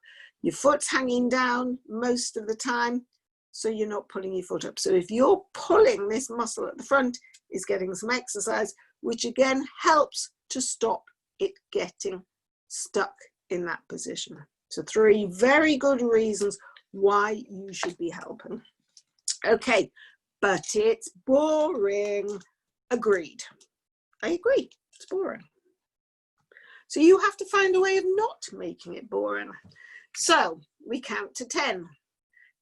Your foot's hanging down most of the time, so you're not pulling your foot up. So if you're pulling, this muscle at the front is getting some exercise, which again helps to stop it getting stuck in that position. So 3 very good reasons why you should be helping. Okay, but it's boring. Agreed. I agree, it's boring. So you have to find a way of not making it boring. So we count to 10.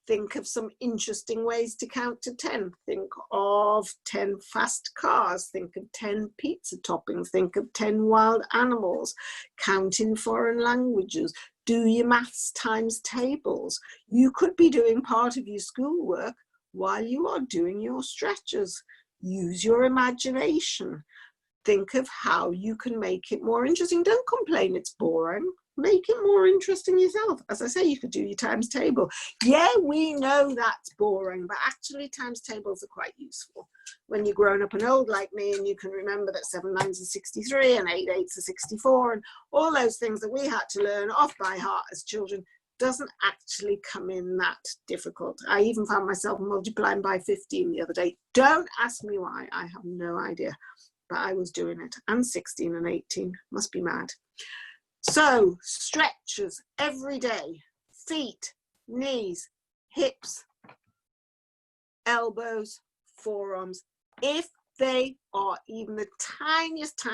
Think of some interesting ways to count to 10. Think of 10 fast cars. Think of 10 pizza toppings. Think of 10 wild animals. Count in foreign languages. Do your maths times tables. You could be doing part of your schoolwork while you are doing your stretches. Use your imagination. Think of how you can make it more interesting. Don't complain it's boring. Make it more interesting yourself. As I say, you could do your times table. Yeah, we know that's boring, but actually times tables are quite useful when you're grown up and old like me, and you can remember that 7 9s are 63 and 8 8s are 64, and all those things that we had to learn off by heart as children doesn't actually come in that difficult. I even found myself multiplying by 15 the other day. Don't ask me why, I have no idea, but I was doing it. And 16 and 18, must be mad. So stretches every day, feet, knees, hips, elbows, forearms, if they are even the tiniest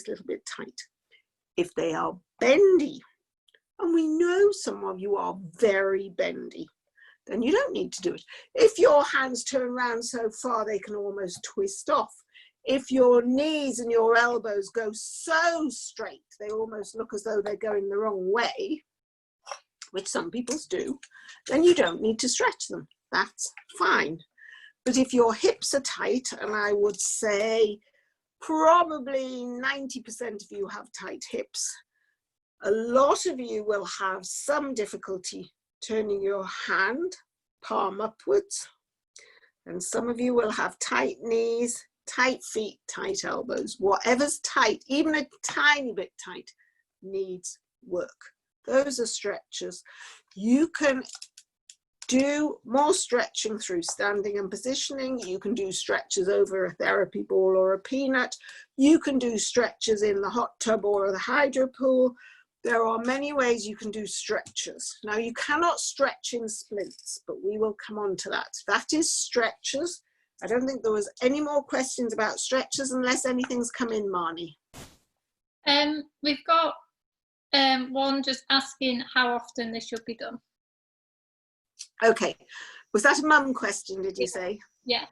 little bit tight. If they are bendy, and we know some of you are very bendy, then you don't need to do it. If your hands turn around so far they can almost twist off, if your knees and your elbows go so straight, they almost look as though they're going the wrong way, which some people do, then you don't need to stretch them. That's fine. But if your hips are tight, and I would say probably 90% of you have tight hips, a lot of you will have some difficulty turning your hand palm upwards, and some of you will have tight knees, tight feet, tight elbows. Whatever's tight, even a tiny bit tight, needs work. Those are stretches. You can do more stretching through standing and positioning. You can do stretches over a therapy ball or a peanut. You can do stretches in the hot tub or the hydro pool. There are many ways you can do stretches. Now, you cannot stretch in splints, but we will come on to that. That is stretches. I don't think there was any more questions about stretches unless anything's come in, Marnie. We've got one just asking how often this should be done. Okay, was that a mum question, did you say? Yeah.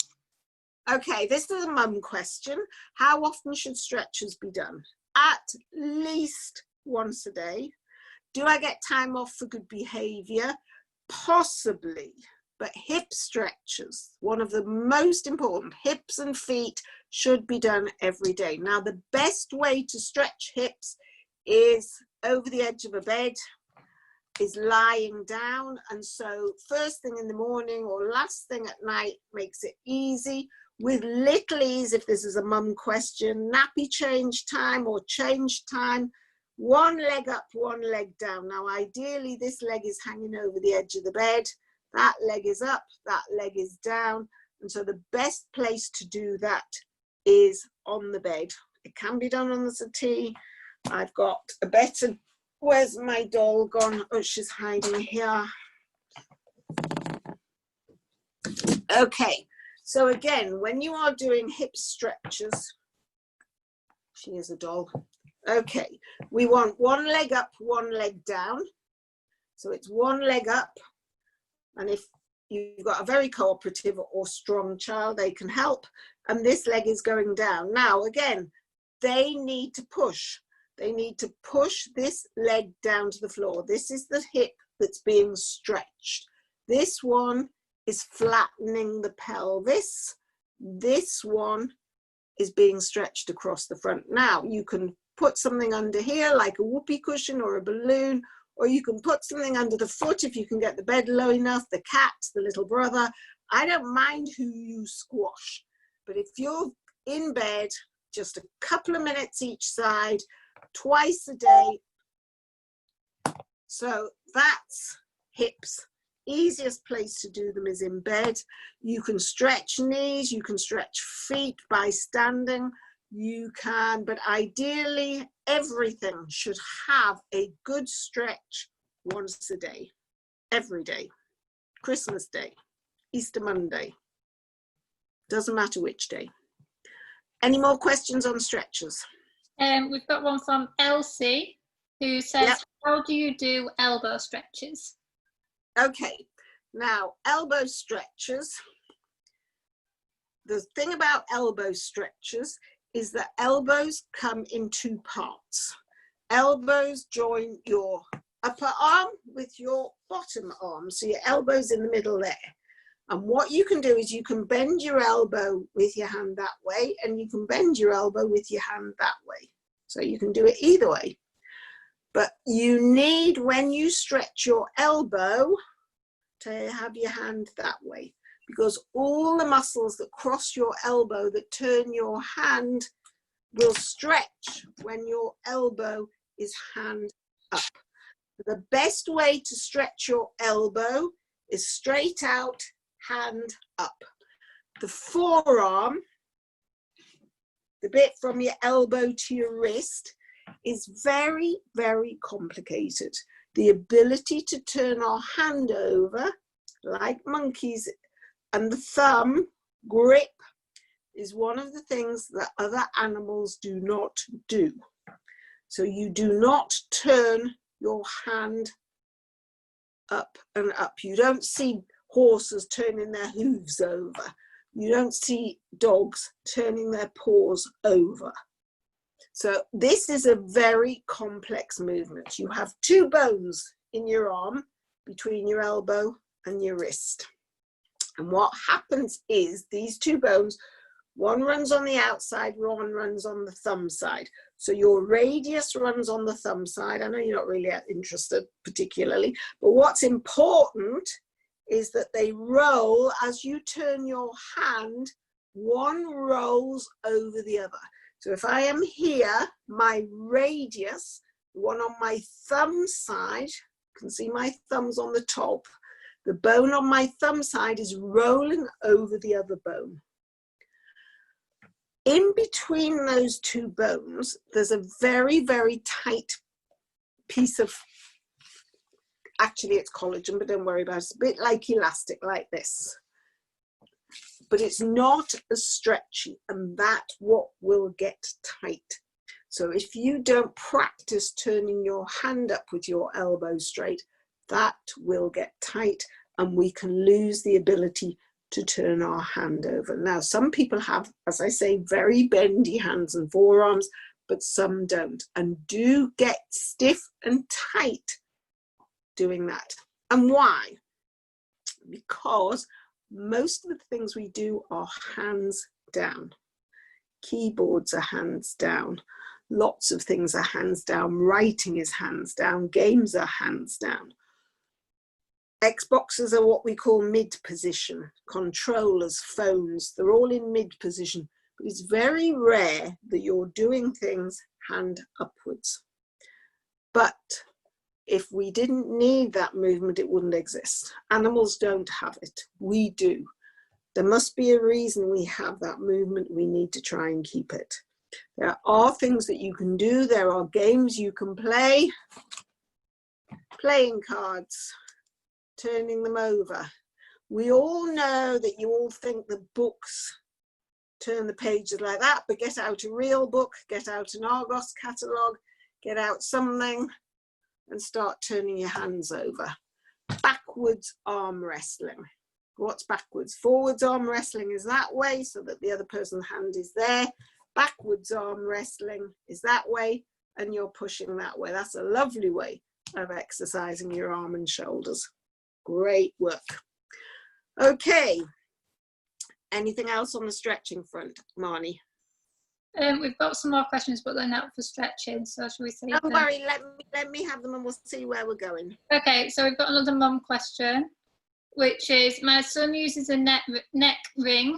Okay, this is a mum question. How often should stretches be done? At least once a day. Do I get time off for good behaviour? Possibly, but hip stretches, one of the most important, hips and feet should be done every day. Now, the best way to stretch hips is over the edge of a bed, is lying down, and so first thing in the morning or last thing at night makes it easy. With little ease, if this is a mum question, nappy change time or change time, one leg up, one leg down. Now ideally this leg is hanging over the edge of the bed, that leg is up, that leg is down, and so the best place to do that is on the bed. It can be done on the settee. I've got a better, where's my doll gone? Oh, she's hiding here. Okay, so again, when you are doing hip stretches, she is a doll. Okay, we want one leg up, one leg down. So it's one leg up, and if you've got a very cooperative or strong child, they can help, and this leg is going down. Now again, they need to push. They need to push this leg down to the floor. This is the hip that's being stretched. This one is flattening the pelvis. This one is being stretched across the front. Now, you can put something under here, like a whoopee cushion or a balloon, or you can put something under the foot if you can get the bed low enough, the cat, the little brother. I don't mind who you squash, but if you're in bed, just a couple of minutes each side, twice a day. So that's hips. Easiest place to do them is in bed. You can stretch knees, you can stretch feet by standing, you can, but ideally everything should have a good stretch once a day, every day. Christmas Day, Easter Monday, doesn't matter which day. Any more questions on stretches? We've got one from Elsie who says, yep. How do you do elbow stretches? Okay, now elbow stretches, the thing about elbow stretches is that elbows come in two parts. Elbows join your upper arm with your bottom arm, so your elbow's in the middle there. And what you can do is you can bend your elbow with your hand that way, and you can bend your elbow with your hand that way. So you can do it either way. But you need, when you stretch your elbow, to have your hand that way, because all the muscles that cross your elbow that turn your hand will stretch when your elbow is hand up. The best way to stretch your elbow is straight out, hand up. The forearm, the bit from your elbow to your wrist, is very, very complicated. The ability to turn our hand over like monkeys, and the thumb grip is one of the things that other animals do not do. So you do not turn your hand up and up. You don't see horses turning their hooves over. You don't see dogs turning their paws over. So this is a very complex movement. You have two bones in your arm between your elbow and your wrist. And what happens is these two bones, one runs on the outside, one runs on the thumb side. So your radius runs on the thumb side. I know you're not really interested particularly, but what's important is that they roll as you turn your hand, one rolls over the other. So if I am here, my radius, the one on my thumb side, you can see my thumb's on the top, the bone on my thumb side is rolling over the other bone. In between those two bones, there's a very, very tight piece of, actually it's collagen, but don't worry about it. It's a bit like elastic, like this. But it's not as stretchy, and that's what will get tight. So if you don't practice turning your hand up with your elbow straight, that will get tight and we can lose the ability to turn our hand over. Now, some people have, as I say, very bendy hands and forearms, but some don't, and do get stiff and tight doing that. And why? Because most of the things we do are hands down. Keyboards are hands down. Lots of things are hands down. Writing is hands down. Games are hands down. Xboxes are what we call mid position. Controllers, phones, they're all in mid position. But it's very rare that you're doing things hand upwards. But if we didn't need that movement, it wouldn't exist. Animals don't have it. We do. There must be a reason we have that movement. We need to try and keep it. There are things that you can do. There are games you can play. Playing cards, turning them over. We all know that you all think the books turn the pages like that, but get out a real book, get out an Argos catalogue, get out something and start turning your hands over. Backwards arm wrestling. What's backwards? Forwards arm wrestling is that way so that the other person's hand is there. Backwards arm wrestling is that way and you're pushing that way. That's a lovely way of exercising your arm and shoulders. Great work. Okay. Anything else on the stretching front, Marnie? We've got some more questions, but they're not for stretching, so shall we see? Don't worry, let me have them and we'll see where we're going. Okay, so we've got another mum question, which is, my son uses a neck ring.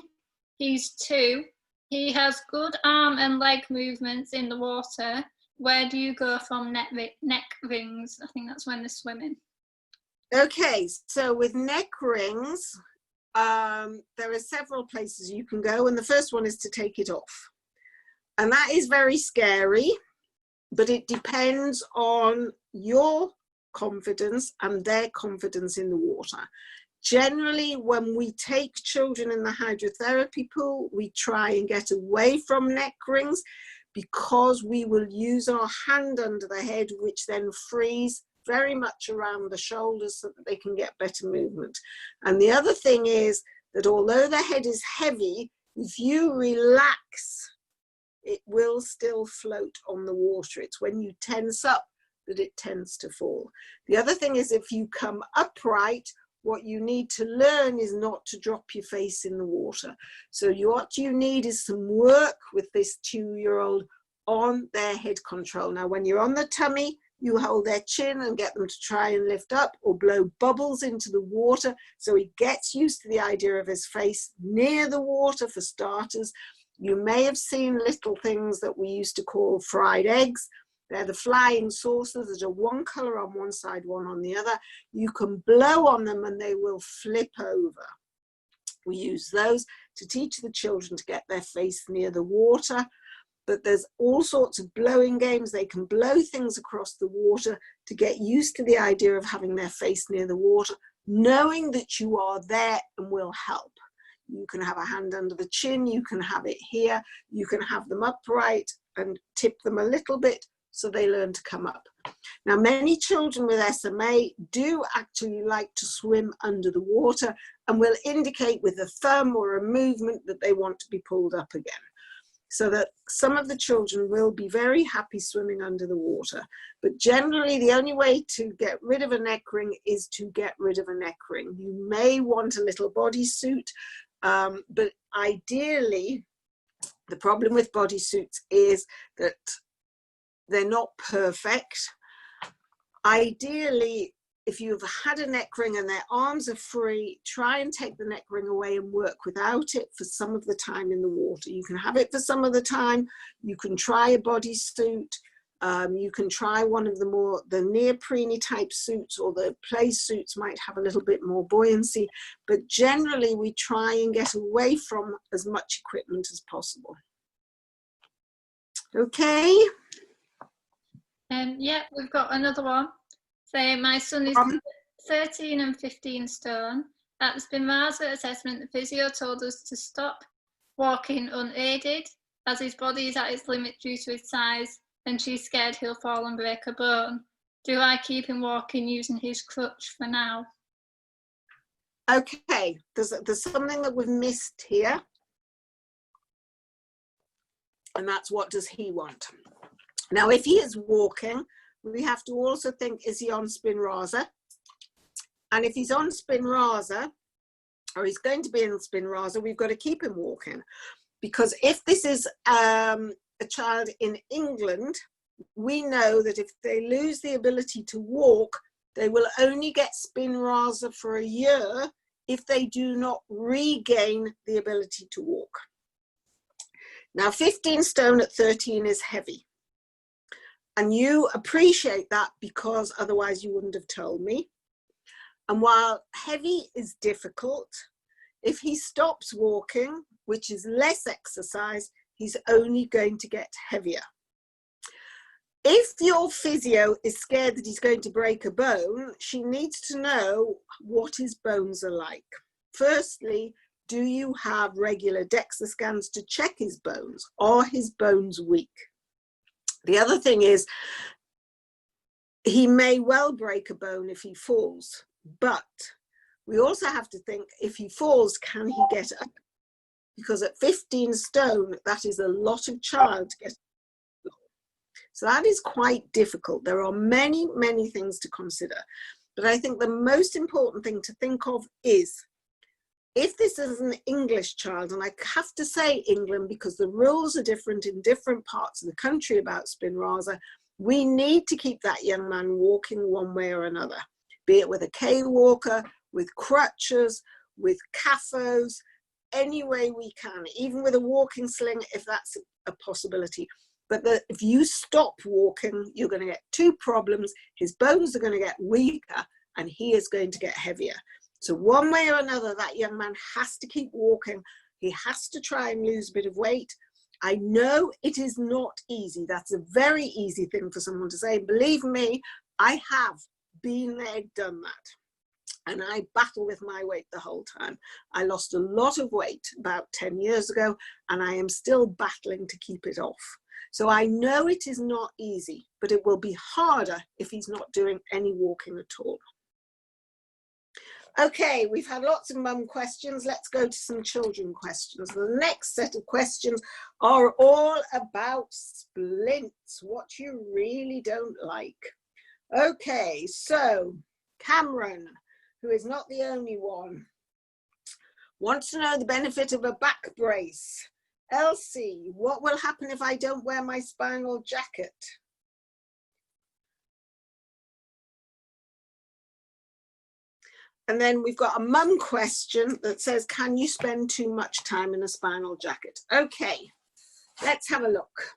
He's 2. He has good arm and leg movements in the water. Where do you go from neck rings? I think that's when they're swimming. Okay, so with neck rings, there are several places you can go, and the first one is to take it off. And that is very scary, but it depends on your confidence and their confidence in the water. Generally, when we take children in the hydrotherapy pool, we try and get away from neck rings because we will use our hand under the head, which then frees very much around the shoulders so that they can get better movement. And the other thing is that although the head is heavy, if you relax, it will still float on the water. It's when you tense up that it tends to fall. The other thing is if you come upright, what you need to learn is not to drop your face in the water. So what you need is some work with this 2-year-old on their head control. Now, when you're on the tummy, you hold their chin and get them to try and lift up or blow bubbles into the water so he gets used to the idea of his face near the water for starters. You may have seen little things that we used to call fried eggs. They're the flying saucers that are one colour on one side, one on the other. You can blow on them and they will flip over. We use those to teach the children to get their face near the water. But there's all sorts of blowing games. They can blow things across the water to get used to the idea of having their face near the water, knowing that you are there and will help. You can have a hand under the chin, you can have it here, you can have them upright and tip them a little bit so they learn to come up. Now, many children with SMA do actually like to swim under the water and will indicate with a thumb or a movement that they want to be pulled up again. so that some of the children will be very happy swimming under the water. But generally, the only way to get rid of a neck ring is to get rid of a neck ring. You may want a little bodysuit, but ideally, the problem with bodysuits is that they're not perfect. Ideally, if you've had a neck ring and their arms are free, try and take the neck ring away and work without it for some of the time in the water. You can have it for some of the time. You can try a bodysuit. You can try one of the neoprene type suits, or the play suits might have a little bit more buoyancy. But generally, we try and get away from as much equipment as possible. Okay. Yeah, we've got another one. So my son is 13 and 15 stone. At the Spinal assessment, the physio told us to stop walking unaided, as his body is at its limit due to his size, and she's scared he'll fall and break a bone. Do I keep him walking using his crutch for now? Okay, there's something that we've missed here. And that's, what does he want? Now, if he is walking, we have to also think, is he on Spinraza? And if he's on Spinraza, or he's going to be in Spinraza, we've got to keep him walking. Because if this is a child in England, we know that if they lose the ability to walk, they will only get Spinraza for a year if they do not regain the ability to walk. Now, 15 stone at 13 is heavy. And you appreciate that, because otherwise you wouldn't have told me. And while heavy is difficult, if he stops walking, which is less exercise, he's only going to get heavier. If your physio is scared that he's going to break a bone, she needs to know what his bones are like. Firstly, do you have regular DEXA scans to check his bones? Are his bones weak? The other thing is, he may well break a bone if he falls, but we also have to think, if he falls, can he get up? Because at 15 stone, that is a lot of child to get up. So that is quite difficult. There are many, many things to consider. But I think the most important thing to think of is, if this is an English child, and I have to say England because the rules are different in different parts of the country about Spinraza, we need to keep that young man walking one way or another, be it with a K-walker, with crutches, with Kyphosis, any way we can, even with a walking sling if that's a possibility. But if you stop walking, you're going to get two problems. His bones are going to get weaker and he is going to get heavier. So one way or another, that young man has to keep walking. He has to try and lose a bit of weight. I know it is not easy. That's a very easy thing for someone to say. Believe me, I have been there, done that. And I battle with my weight the whole time. I lost a lot of weight about 10 years ago, and I am still battling to keep it off. So I know it is not easy, but it will be harder if he's not doing any walking at all. Okay, we've had lots of mum questions. Let's go to some children questions. The next set of questions are all about splints, what you really don't like. Okay, so Cameron, who is not the only one, wants to know the benefit of a back brace. Elsie, what will happen if I don't wear my spinal jacket? And then we've got a mum question that says, can you spend too much time in a spinal jacket? Okay, let's have a look.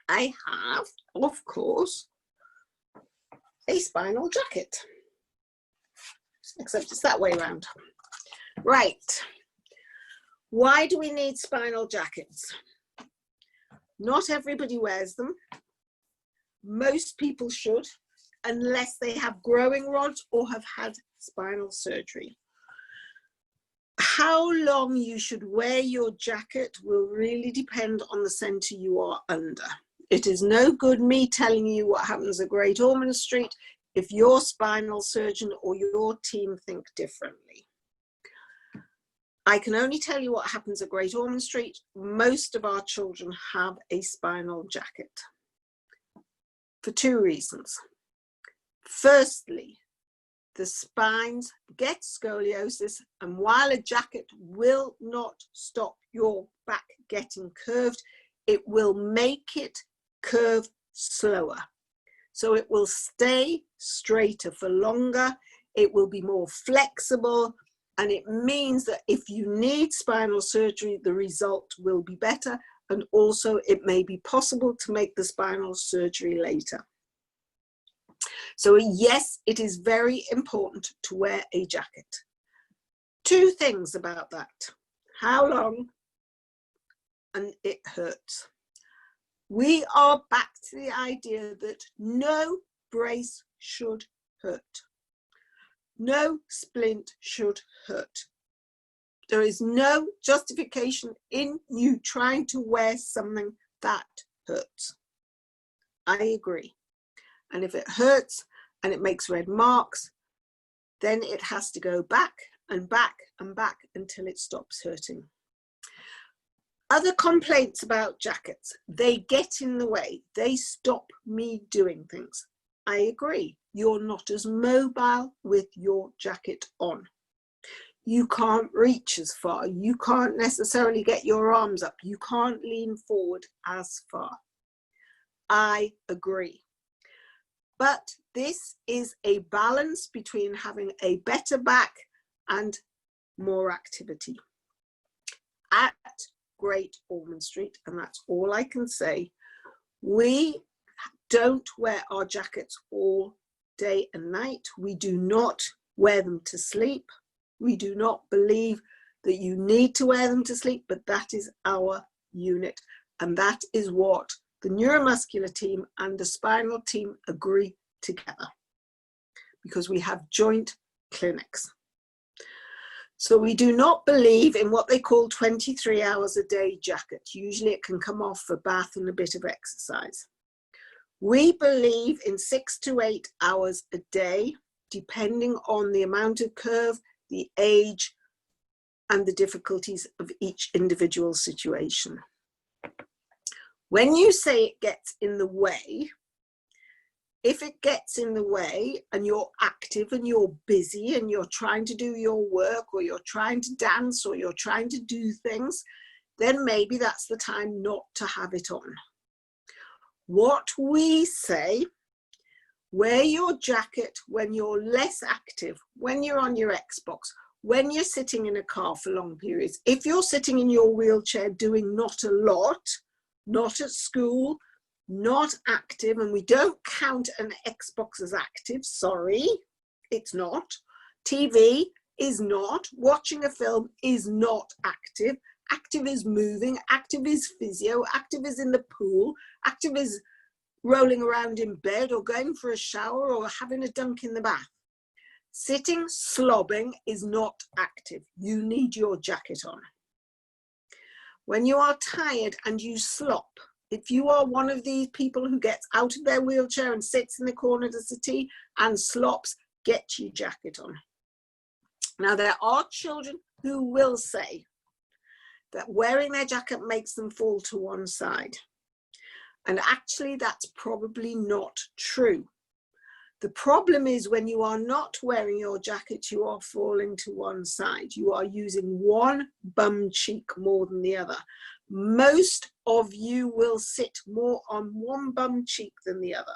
I have, of course, a spinal jacket, except it's that way around. Right, why do we need spinal jackets? Not everybody wears them. Most people should, unless they have growing rods or have had spinal surgery. How long you should wear your jacket will really depend on the centre you are under. It is no good me telling you what happens at Great Ormond Street if your spinal surgeon or your team think differently. I can only tell you what happens at Great Ormond Street. Most of our children have a spinal jacket for two reasons. Firstly, the spines get scoliosis, and while a jacket will not stop your back getting curved, it will make it curve slower. So it will stay straighter for longer, it will be more flexible, and it means that if you need spinal surgery, the result will be better, and also it may be possible to make the spinal surgery later. So yes, it is very important to wear a jacket. Two things about that: how long, and it hurts. We are back to the idea that no brace should hurt. No splint should hurt. There is no justification in you trying to wear something that hurts. I agree. And if it hurts and it makes red marks, then it has to go back and back and back until it stops hurting. Other complaints about jackets: they get in the way, they stop me doing things. I agree, you're not as mobile with your jacket on. You can't reach as far, you can't necessarily get your arms up, you can't lean forward as far. I agree. But this is a balance between having a better back and more activity. At Great Ormond Street, and that's all I can say, we don't wear our jackets all day and night. We do not wear them to sleep. We do not believe that you need to wear them to sleep, but that is our unit, and that is what the neuromuscular team and the spinal team agree together, because we have joint clinics. So we do not believe in what they call 23 hours a day jacket. Usually it can come off for bath and a bit of exercise. We believe in 6 to 8 hours a day, depending on the amount of curve, the age, and the difficulties of each individual situation. When you say it gets in the way, if it gets in the way and you're active and you're busy and you're trying to do your work, or you're trying to dance, or you're trying to do things, then maybe that's the time not to have it on. What we say: wear your jacket when you're less active, when you're on your Xbox, when you're sitting in a car for long periods. If you're sitting in your wheelchair doing not a lot, not at school, not active, and we don't count an Xbox as active, sorry, it's not. TV is not. Watching a film is not active. Active is moving, active is physio, active is in the pool, active is rolling around in bed or going for a shower or having a dunk in the bath. Sitting, slobbing is not active. You need your jacket on. When you are tired and you slop, if you are one of these people who gets out of their wheelchair and sits in the corner of the settee and slops, get your jacket on. Now, there are children who will say that wearing their jacket makes them fall to one side. And actually, that's probably not true. The problem is when you are not wearing your jacket, you are falling to one side. You are using one bum cheek more than the other. Most of you will sit more on one bum cheek than the other.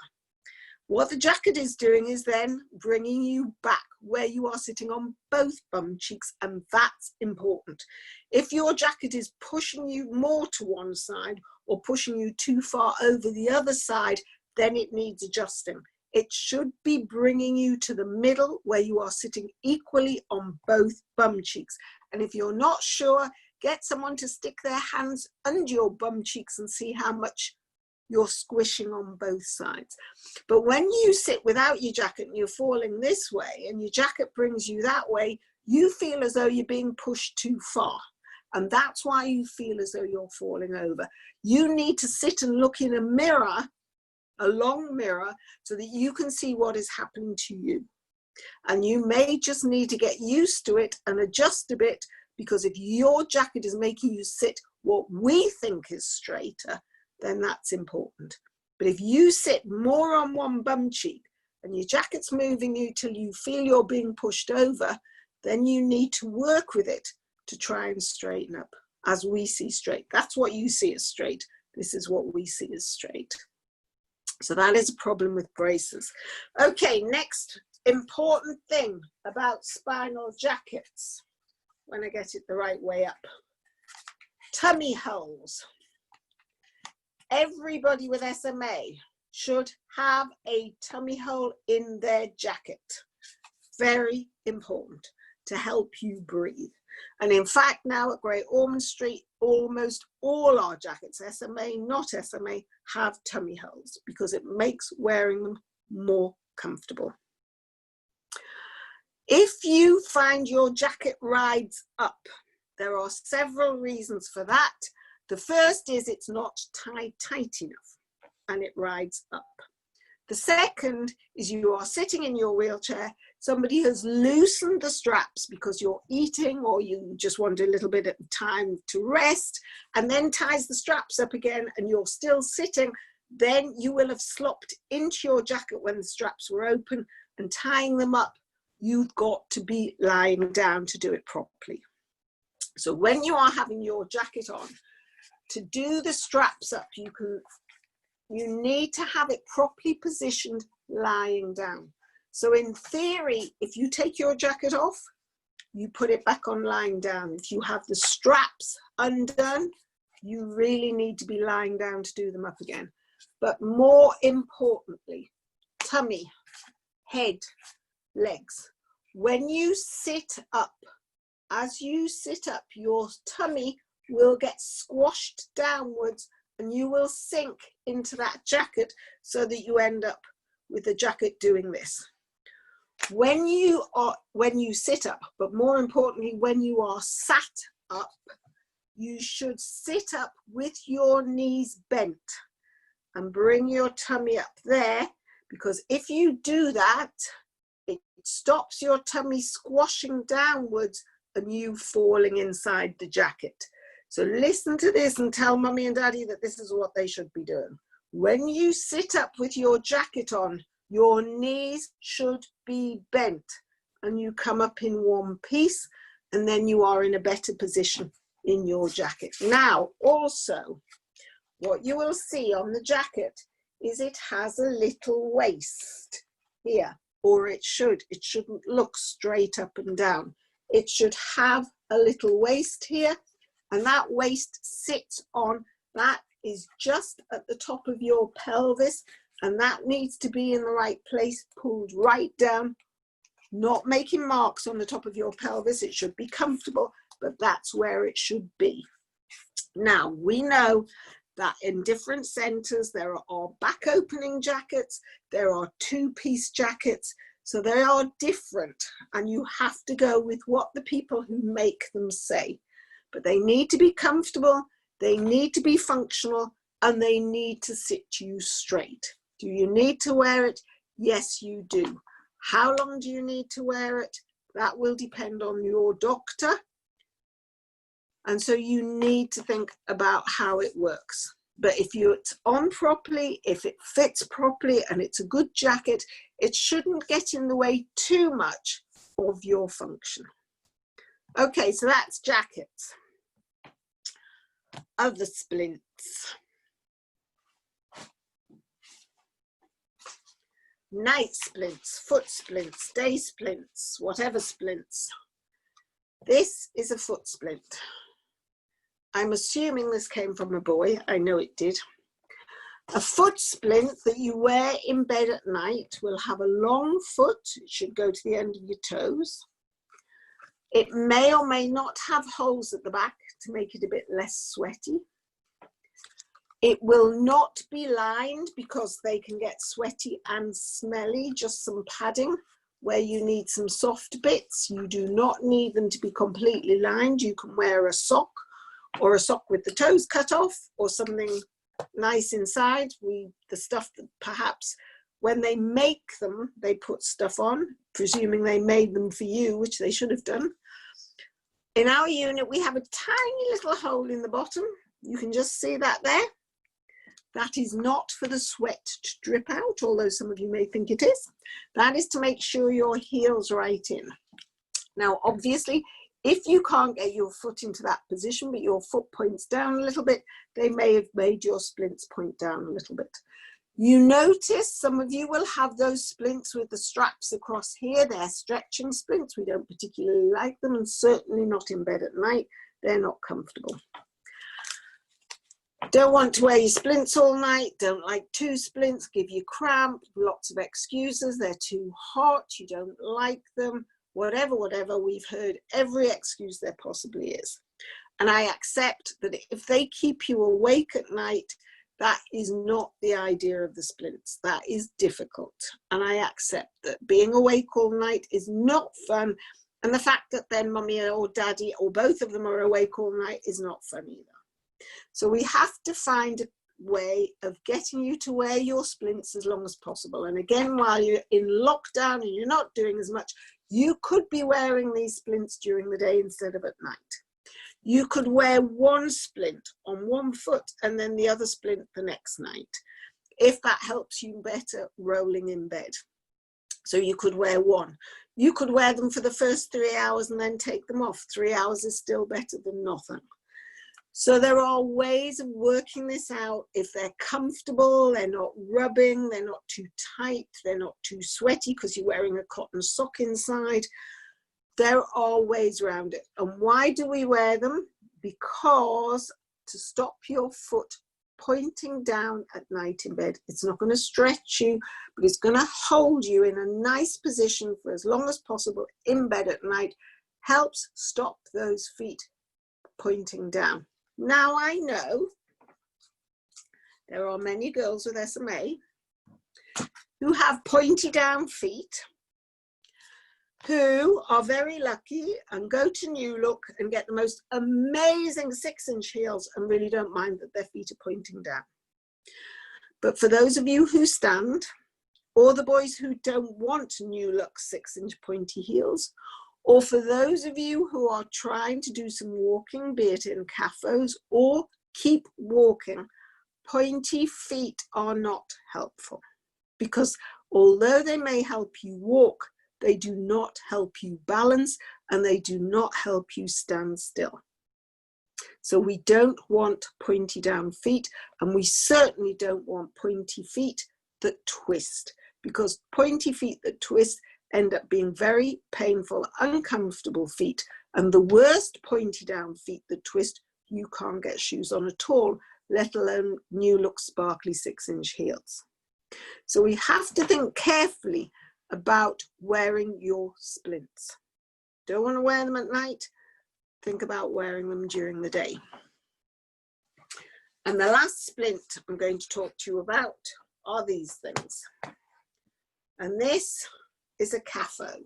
What the jacket is doing is then bringing you back where you are sitting on both bum cheeks, and that's important. If your jacket is pushing you more to one side or pushing you too far over the other side, then it needs adjusting. It should be bringing you to the middle where you are sitting equally on both bum cheeks. And if you're not sure, get someone to stick their hands under your bum cheeks and see how much you're squishing on both sides. But when you sit without your jacket and you're falling this way and your jacket brings you that way, you feel as though you're being pushed too far. And that's why you feel as though you're falling over. You need to sit and look in a mirror, a long mirror, so that you can see what is happening to you. And you may just need to get used to it and adjust a bit, because if your jacket is making you sit what we think is straighter, then that's important. But if you sit more on one bum cheek and your jacket's moving you till you feel you're being pushed over, then you need to work with it to try and straighten up, as we see straight. That's what you see as straight. This is what we see as straight. So that is a problem with braces. Okay, next important thing about spinal jackets, when I get it the right way up. Tummy holes. Everybody with SMA should have a tummy hole in their jacket. Very important to help you breathe. And in fact, now at Great Ormond Street, almost all our jackets, SMA, not SMA, have tummy holes because it makes wearing them more comfortable. If you find your jacket rides up, there are several reasons for that. The first is it's not tied tight enough and it rides up. The second is you are sitting in your wheelchair, somebody has loosened the straps because you're eating or you just want a little bit of time to rest, and then ties the straps up again and you're still sitting, then you will have slopped into your jacket when the straps were open, and tying them up, you've got to be lying down to do it properly. So when you are having your jacket on, to do the straps up, you need to have it properly positioned lying down. So in theory, if you take your jacket off, you put it back on lying down. If you have the straps undone, you really need to be lying down to do them up again. But more importantly, tummy, head, legs. When you sit up, as you sit up, your tummy will get squashed downwards and you will sink into that jacket so that you end up with the jacket doing this. When you sit up, but more importantly, when you are sat up, you should sit up with your knees bent and bring your tummy up there, because if you do that, it stops your tummy squashing downwards and you falling inside the jacket. So listen to this and tell mummy and daddy that this is what they should be doing. When you sit up with your jacket on, your knees should be bent and you come up in one piece, and then you are in a better position in your jacket. Now, also, what you will see on the jacket is it has a little waist here, or it shouldn't look straight up and down. It should have a little waist here, and that waist sits on, that is just at the top of your pelvis, and that needs to be in the right place, pulled right down, not making marks on the top of your pelvis. It should be comfortable, but that's where it should be. Now, we know that in different centres there are back opening jackets, there are two-piece jackets, so they are different, and you have to go with what the people who make them say. But they need to be comfortable, they need to be functional, and they need to sit you straight. Do you need to wear it? Yes, you do. How long do you need to wear it? That will depend on your doctor. And so you need to think about how it works. But if it's on properly, if it fits properly, and it's a good jacket, it shouldn't get in the way too much of your function. Okay, so that's jackets. Other splints. Night splints, foot splints, day splints, whatever splints. This is a foot splint. I'm assuming this came from a boy. I know it did. A foot splint that you wear in bed at night will have a long foot. It should go to the end of your toes. It may or may not have holes at the back to make it a bit less sweaty. It will not be lined because they can get sweaty and smelly, just some padding where you need some soft bits. You do not need them to be completely lined. You can wear a sock, or a sock with the toes cut off, or something nice inside. The stuff that perhaps when they make them, they put stuff on, presuming they made them for you, which they should have done. In our unit, we have a tiny little hole in the bottom. You can just see that there. That is not for the sweat to drip out, although some of you may think it is. That is to make sure your heel's right in. Now, obviously, if you can't get your foot into that position, but your foot points down a little bit, they may have made your splints point down a little bit. You notice some of you will have those splints with the straps across here. They're stretching splints. We don't particularly like them, and certainly not in bed at night. They're not comfortable. Don't want to wear your splints all night. Don't like 2 splints, give you cramp, lots of excuses. They're too hot, you don't like them, whatever. We've heard every excuse there possibly is. And I accept that if they keep you awake at night, that is not the idea of the splints. That is difficult. And I accept that being awake all night is not fun. And the fact that then mummy or daddy or both of them are awake all night is not fun either. So we have to find a way of getting you to wear your splints as long as possible. And again, while you're in lockdown and you're not doing as much, you could be wearing these splints during the day instead of at night. You could wear 1 splint on 1 foot and then the other splint the next night, if that helps you better rolling in bed. So you could wear 1. You could wear them for the first 3 hours and then take them off. 3 hours is still better than nothing. So there are ways of working this out. If they're comfortable, they're not rubbing, they're not too tight, they're not too sweaty because you're wearing a cotton sock inside. There are ways around it. And why do we wear them? Because to stop your foot pointing down at night in bed. It's not going to stretch you, but it's going to hold you in a nice position for as long as possible in bed at night. Helps stop those feet pointing down. Now I know there are many girls with SMA who have pointy down feet, who are very lucky and go to New Look and get the most amazing 6-inch heels and really don't mind that their feet are pointing down. But for those of you who stand, or the boys who don't want New Look 6-inch pointy heels, or for those of you who are trying to do some walking, be it in Kyphosis or keep walking, pointy feet are not helpful, because although they may help you walk, they do not help you balance and they do not help you stand still. So we don't want pointy down feet, and we certainly don't want pointy feet that twist, because pointy feet that twist end up being very painful, uncomfortable feet. And the worst pointy down feet that twist, you can't get shoes on at all, let alone New Look sparkly 6-inch heels. So we have to think carefully about wearing your splints. Don't want to wear them at night, think about wearing them during the day. And the last splint I'm going to talk to you about are these things. And this is a Kypho.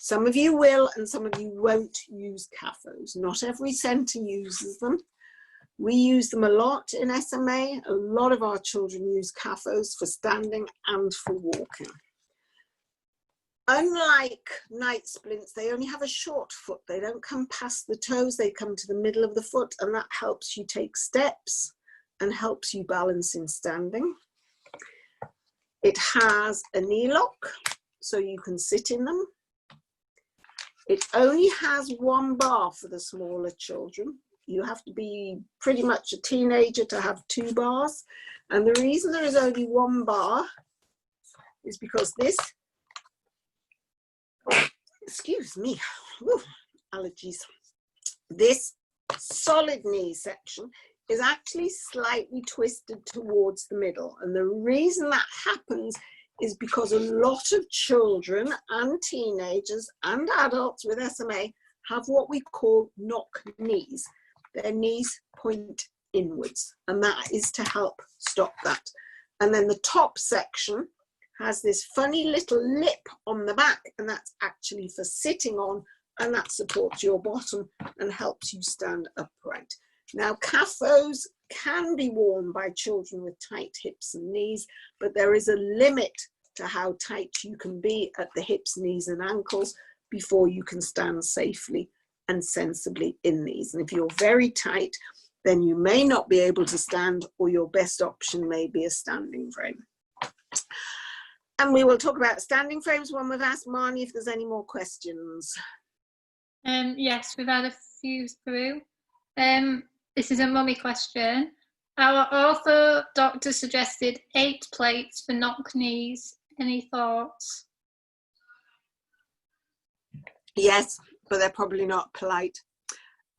Some of you will and some of you won't use Kyphos. Not every centre uses them. We use them a lot in SMA. A lot of our children use Kyphos for standing and for walking. Unlike night splints, they only have a short foot. They don't come past the toes, they come to the middle of the foot, and that helps you take steps and helps you balance in standing. It has a knee lock, so you can sit in them. It only has 1 bar for the smaller children. You have to be pretty much a teenager to have 2 bars. And the reason there is only 1 bar is because this, excuse me, allergies. This solid knee section is actually slightly twisted towards the middle. And the reason that happens is because a lot of children and teenagers and adults with SMA have what we call knock knees. Their knees point inwards, and that is to help stop that. And then the top section has this funny little lip on the back, and that's actually for sitting on, and that supports your bottom and helps you stand upright. Now, Kyphos can be worn by children with tight hips and knees, but there is a limit to how tight you can be at the hips, knees and ankles before you can stand safely and sensibly in these. And if you're very tight, then you may not be able to stand, or your best option may be a standing frame. And we will talk about standing frames when we've asked Marnie if there's any more questions. Yes, we've had a few through. This is a mummy question. Our ortho doctor suggested 8 plates for knock knees. Any thoughts? Yes, but they're probably not polite.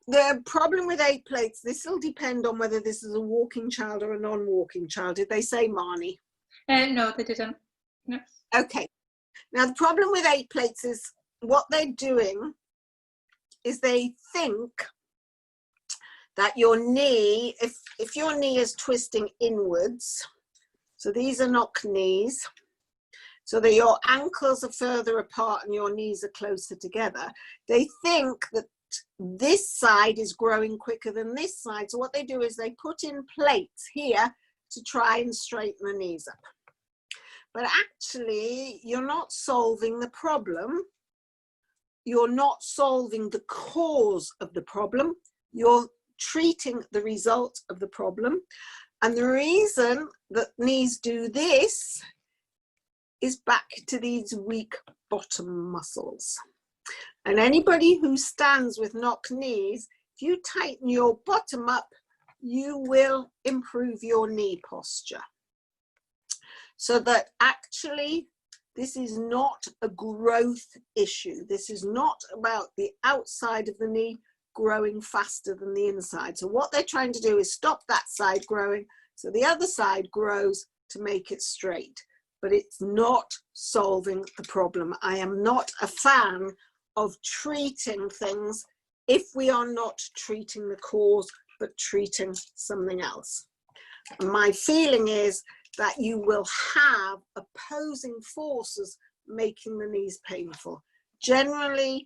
The problem with 8 plates, this will depend on whether this is a walking child or a non-walking child. Did they say, Marnie? No, they didn't. No. Okay. Now, the problem with 8 plates is what they're doing is they think that your knee, if your knee is twisting inwards, so these are knock knees, so that your ankles are further apart and your knees are closer together, they think that this side is growing quicker than this side. So what they do is they put in plates here to try and straighten the knees up. But actually, you're not solving the problem. You're not solving the cause of the problem. You're treating the result of the problem. And the reason that knees do this is back to these weak bottom muscles. And anybody who stands with knock knees, if you tighten your bottom up, you will improve your knee posture. So that actually, this is not a growth issue. This is not about the outside of the knee growing faster than the inside. So what they're trying to do is stop that side growing so the other side grows to make it straight. But it's not solving the problem. I am not a fan of treating things if we are not treating the cause, but treating something else. And my feeling is that you will have opposing forces making the knees painful. Generally,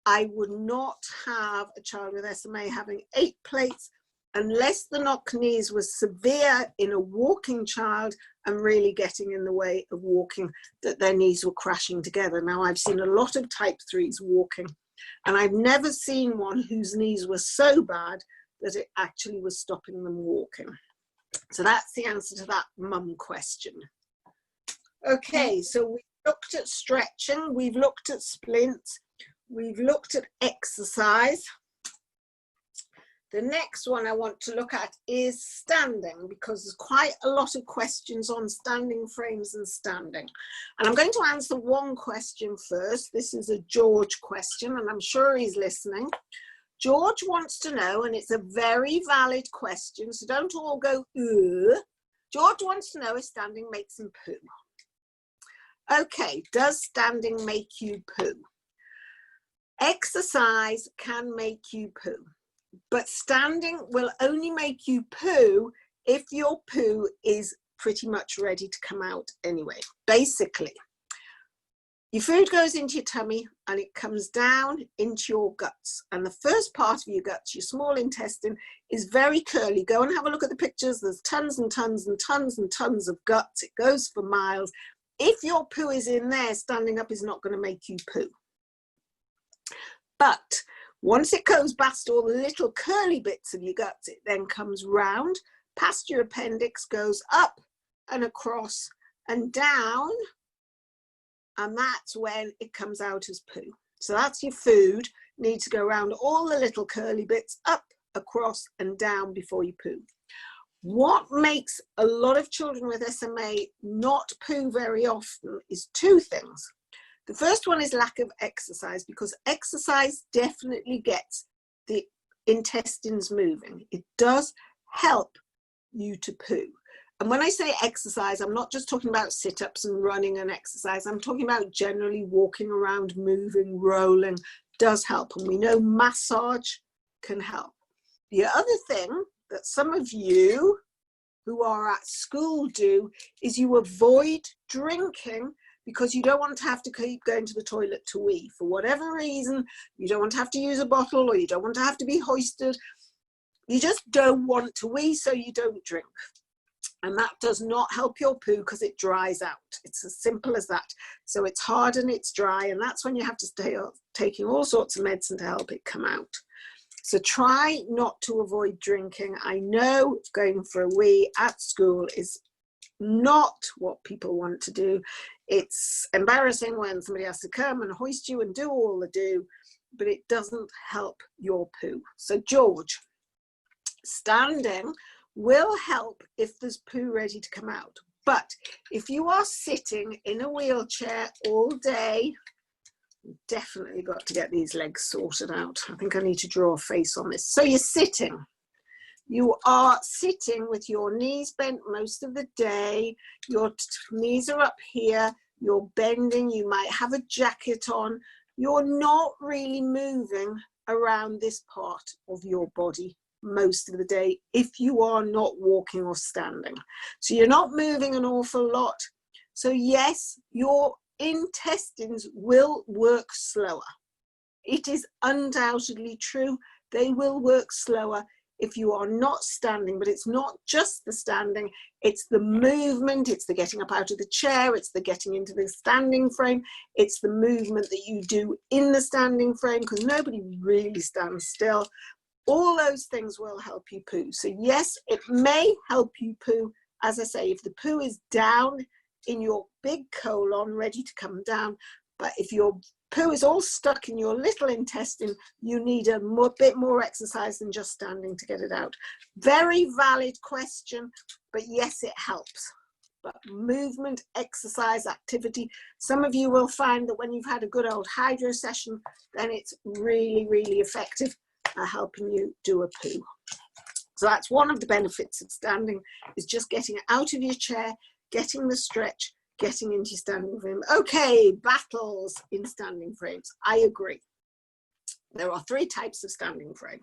I would not have a child with SMA having 8 plates unless the knock knees was severe in a walking child and really getting in the way of walking, that their knees were crashing together. Now, I've seen a lot of type 3s walking, and I've never seen one whose knees were so bad that it actually was stopping them walking. So that's the answer to that mum question. Okay, so we've looked at stretching, we've looked at splints, we've looked at exercise. The next one I want to look at is standing, because there's quite a lot of questions on standing frames and standing. And I'm going to answer one question first. This is a George question, and I'm sure he's listening. George wants to know, and it's a very valid question, so don't all go, ugh. George wants to know if standing makes him poo. Okay, does standing make you poo? Exercise can make you poo, but standing will only make you poo if your poo is pretty much ready to come out anyway. Basically, your food goes into your tummy and it comes down into your guts. And the first part of your guts, your small intestine, is very curly. Go and have a look at the pictures. There's tons and tons and tons and tons of guts. It goes for miles. If your poo is in there, standing up is not going to make you poo. But once it goes past all the little curly bits of your guts, it then comes round, past your appendix, goes up and across and down. And that's when it comes out as poo. So that's your food. Needs to go around all the little curly bits, up, across, and down before you poo. What makes a lot of children with SMA not poo very often is 2 things. The first one is lack of exercise, because exercise definitely gets the intestines moving. It does help you to poo. And when I say exercise, I'm not just talking about sit-ups and running and exercise. I'm talking about generally walking around, moving, rolling does help. And we know massage can help. The other thing that some of you who are at school do is you avoid drinking because you don't want to have to keep going to the toilet to wee. For whatever reason, you don't want to have to use a bottle, or you don't want to have to be hoisted. You just don't want to wee, so you don't drink. And that does not help your poo because it dries out. It's as simple as that. So it's hard and it's dry, and that's when you have to stay taking all sorts of medicine to help it come out. So try not to avoid drinking. I know going for a wee at school is not what people want to do. It's embarrassing when somebody has to come and hoist you and do all the do, but it doesn't help your poo. So George, standing will help if there's poo ready to come out. But if you are sitting in a wheelchair all day, you've definitely got to get these legs sorted out. I think I need to draw a face on this. So you're sitting. You are sitting with your knees bent most of the day. Your knees are up here. You're bending. You might have a jacket on. You're not really moving around this part of your body most of the day if you are not walking or standing. So you're not moving an awful lot. So yes, your intestines will work slower. It is undoubtedly true. They will work slower if you are not standing, but it's not just the standing, it's the movement, it's the getting up out of the chair, it's the getting into the standing frame, it's the movement that you do in the standing frame, because nobody really stands still. All those things will help you poo. So yes, it may help you poo. As I say, if the poo is down in your big colon, ready to come down, but if your poo is all stuck in your little intestine, you need a bit more exercise than just standing to get it out. Very valid question, but yes, it helps. But movement, exercise, activity, some of you will find that when you've had a good old hydro session, then it's really, really effective at helping you do a poo. So that's one of the benefits of standing, is just getting out of your chair, getting the stretch, getting into your standing frame. Okay, battles in standing frames. I agree. There are 3 types of standing frame.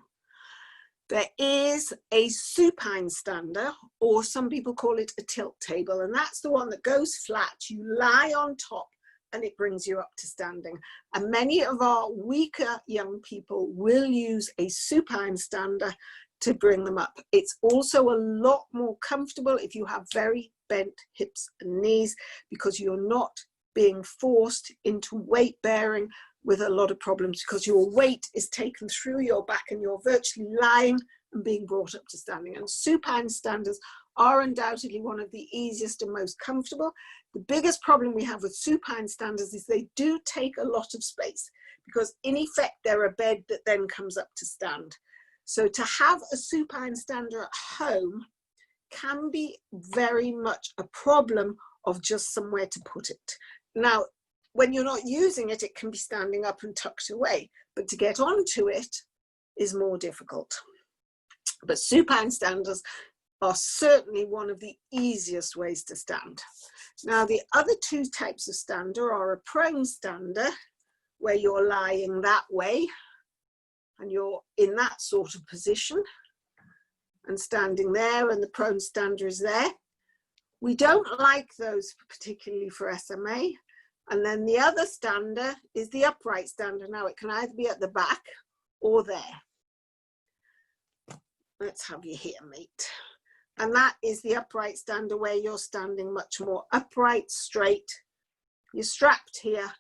There is a supine stander, or some people call it a tilt table, and that's the one that goes flat. You lie on top and it brings you up to standing. And many of our weaker young people will use a supine stander to bring them up. It's also a lot more comfortable if you have very bent hips and knees, because you're not being forced into weight bearing with a lot of problems, because your weight is taken through your back and you're virtually lying and being brought up to standing. And supine standers are undoubtedly one of the easiest and most comfortable. The biggest problem we have with supine standers is they do take a lot of space, because in effect they're a bed that then comes up to stand. So to have a supine stander at home can be very much a problem of just somewhere to put it. Now, when you're not using it, it can be standing up and tucked away, but to get onto it is more difficult. But supine standers are certainly one of the easiest ways to stand. Now, the other 2 types of stander are a prone stander, where you're lying that way and you're in that sort of position and standing there, and the prone stander is there. We don't like those particularly for SMA. And then the other stander is the upright stander. Now it can either be at the back or there. Let's have you here, mate. And that is the upright stander, where you're standing much more upright, straight. You're strapped here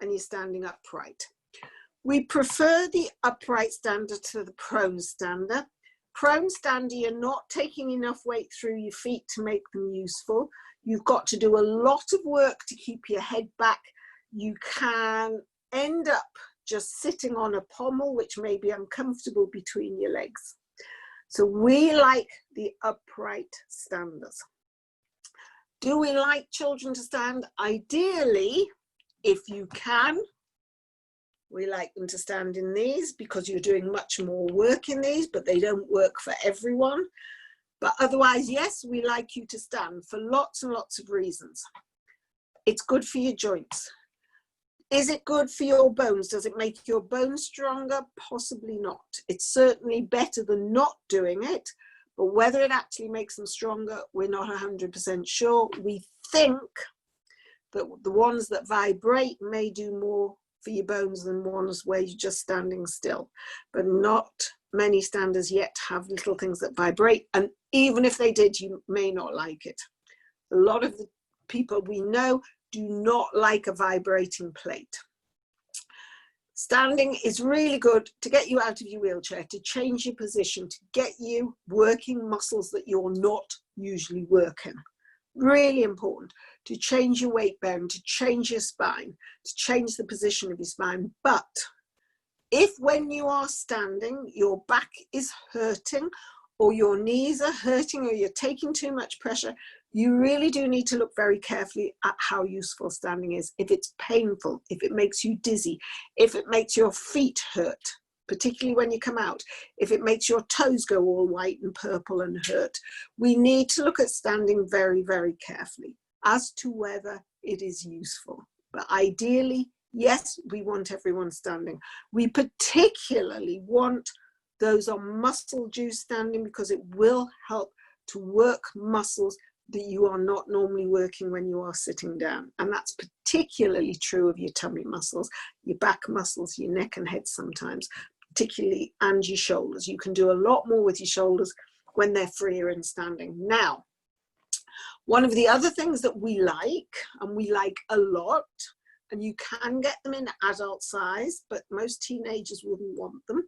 and you're standing upright. We prefer the upright stander to the prone stander. Prone stander, you're not taking enough weight through your feet to make them useful. You've got to do a lot of work to keep your head back. You can end up just sitting on a pommel, which may be uncomfortable between your legs. So we like the upright standers. Do we like children to stand? Ideally, if you can, we like them to stand in these, because you're doing much more work in these, but they don't work for everyone. But otherwise, yes, we like you to stand for lots and lots of reasons. It's good for your joints. Is it good for your bones? Does it make your bones stronger? Possibly not. It's certainly better than not doing it, but whether it actually makes them stronger, we're not 100% sure. We think that the ones that vibrate may do more for your bones than ones where you're just standing still, but not many standers yet have little things that vibrate, and even if they did, you may not like it. A lot of the people we know do not like a vibrating plate. Standing is really good to get you out of your wheelchair, to change your position, to get you working muscles that you're not usually working. Really important to change your weight bearing, to change your spine, to change the position of your spine. But if when you are standing, your back is hurting or your knees are hurting or you're taking too much pressure, you really do need to look very carefully at how useful standing is. If it's painful, if it makes you dizzy, if it makes your feet hurt, particularly when you come out, if it makes your toes go all white and purple and hurt, we need to look at standing very, very carefully as to whether it is useful. But ideally, yes, we want everyone standing. We particularly want those on muscle-induced standing because it will help to work muscles that you are not normally working when you are sitting down. And that's particularly true of your tummy muscles, your back muscles, your neck and head sometimes, particularly, and your shoulders. You can do a lot more with your shoulders when they're freer in standing. Now, one of the other things that we like, and we like a lot, and you can get them in adult size, but most teenagers wouldn't want them,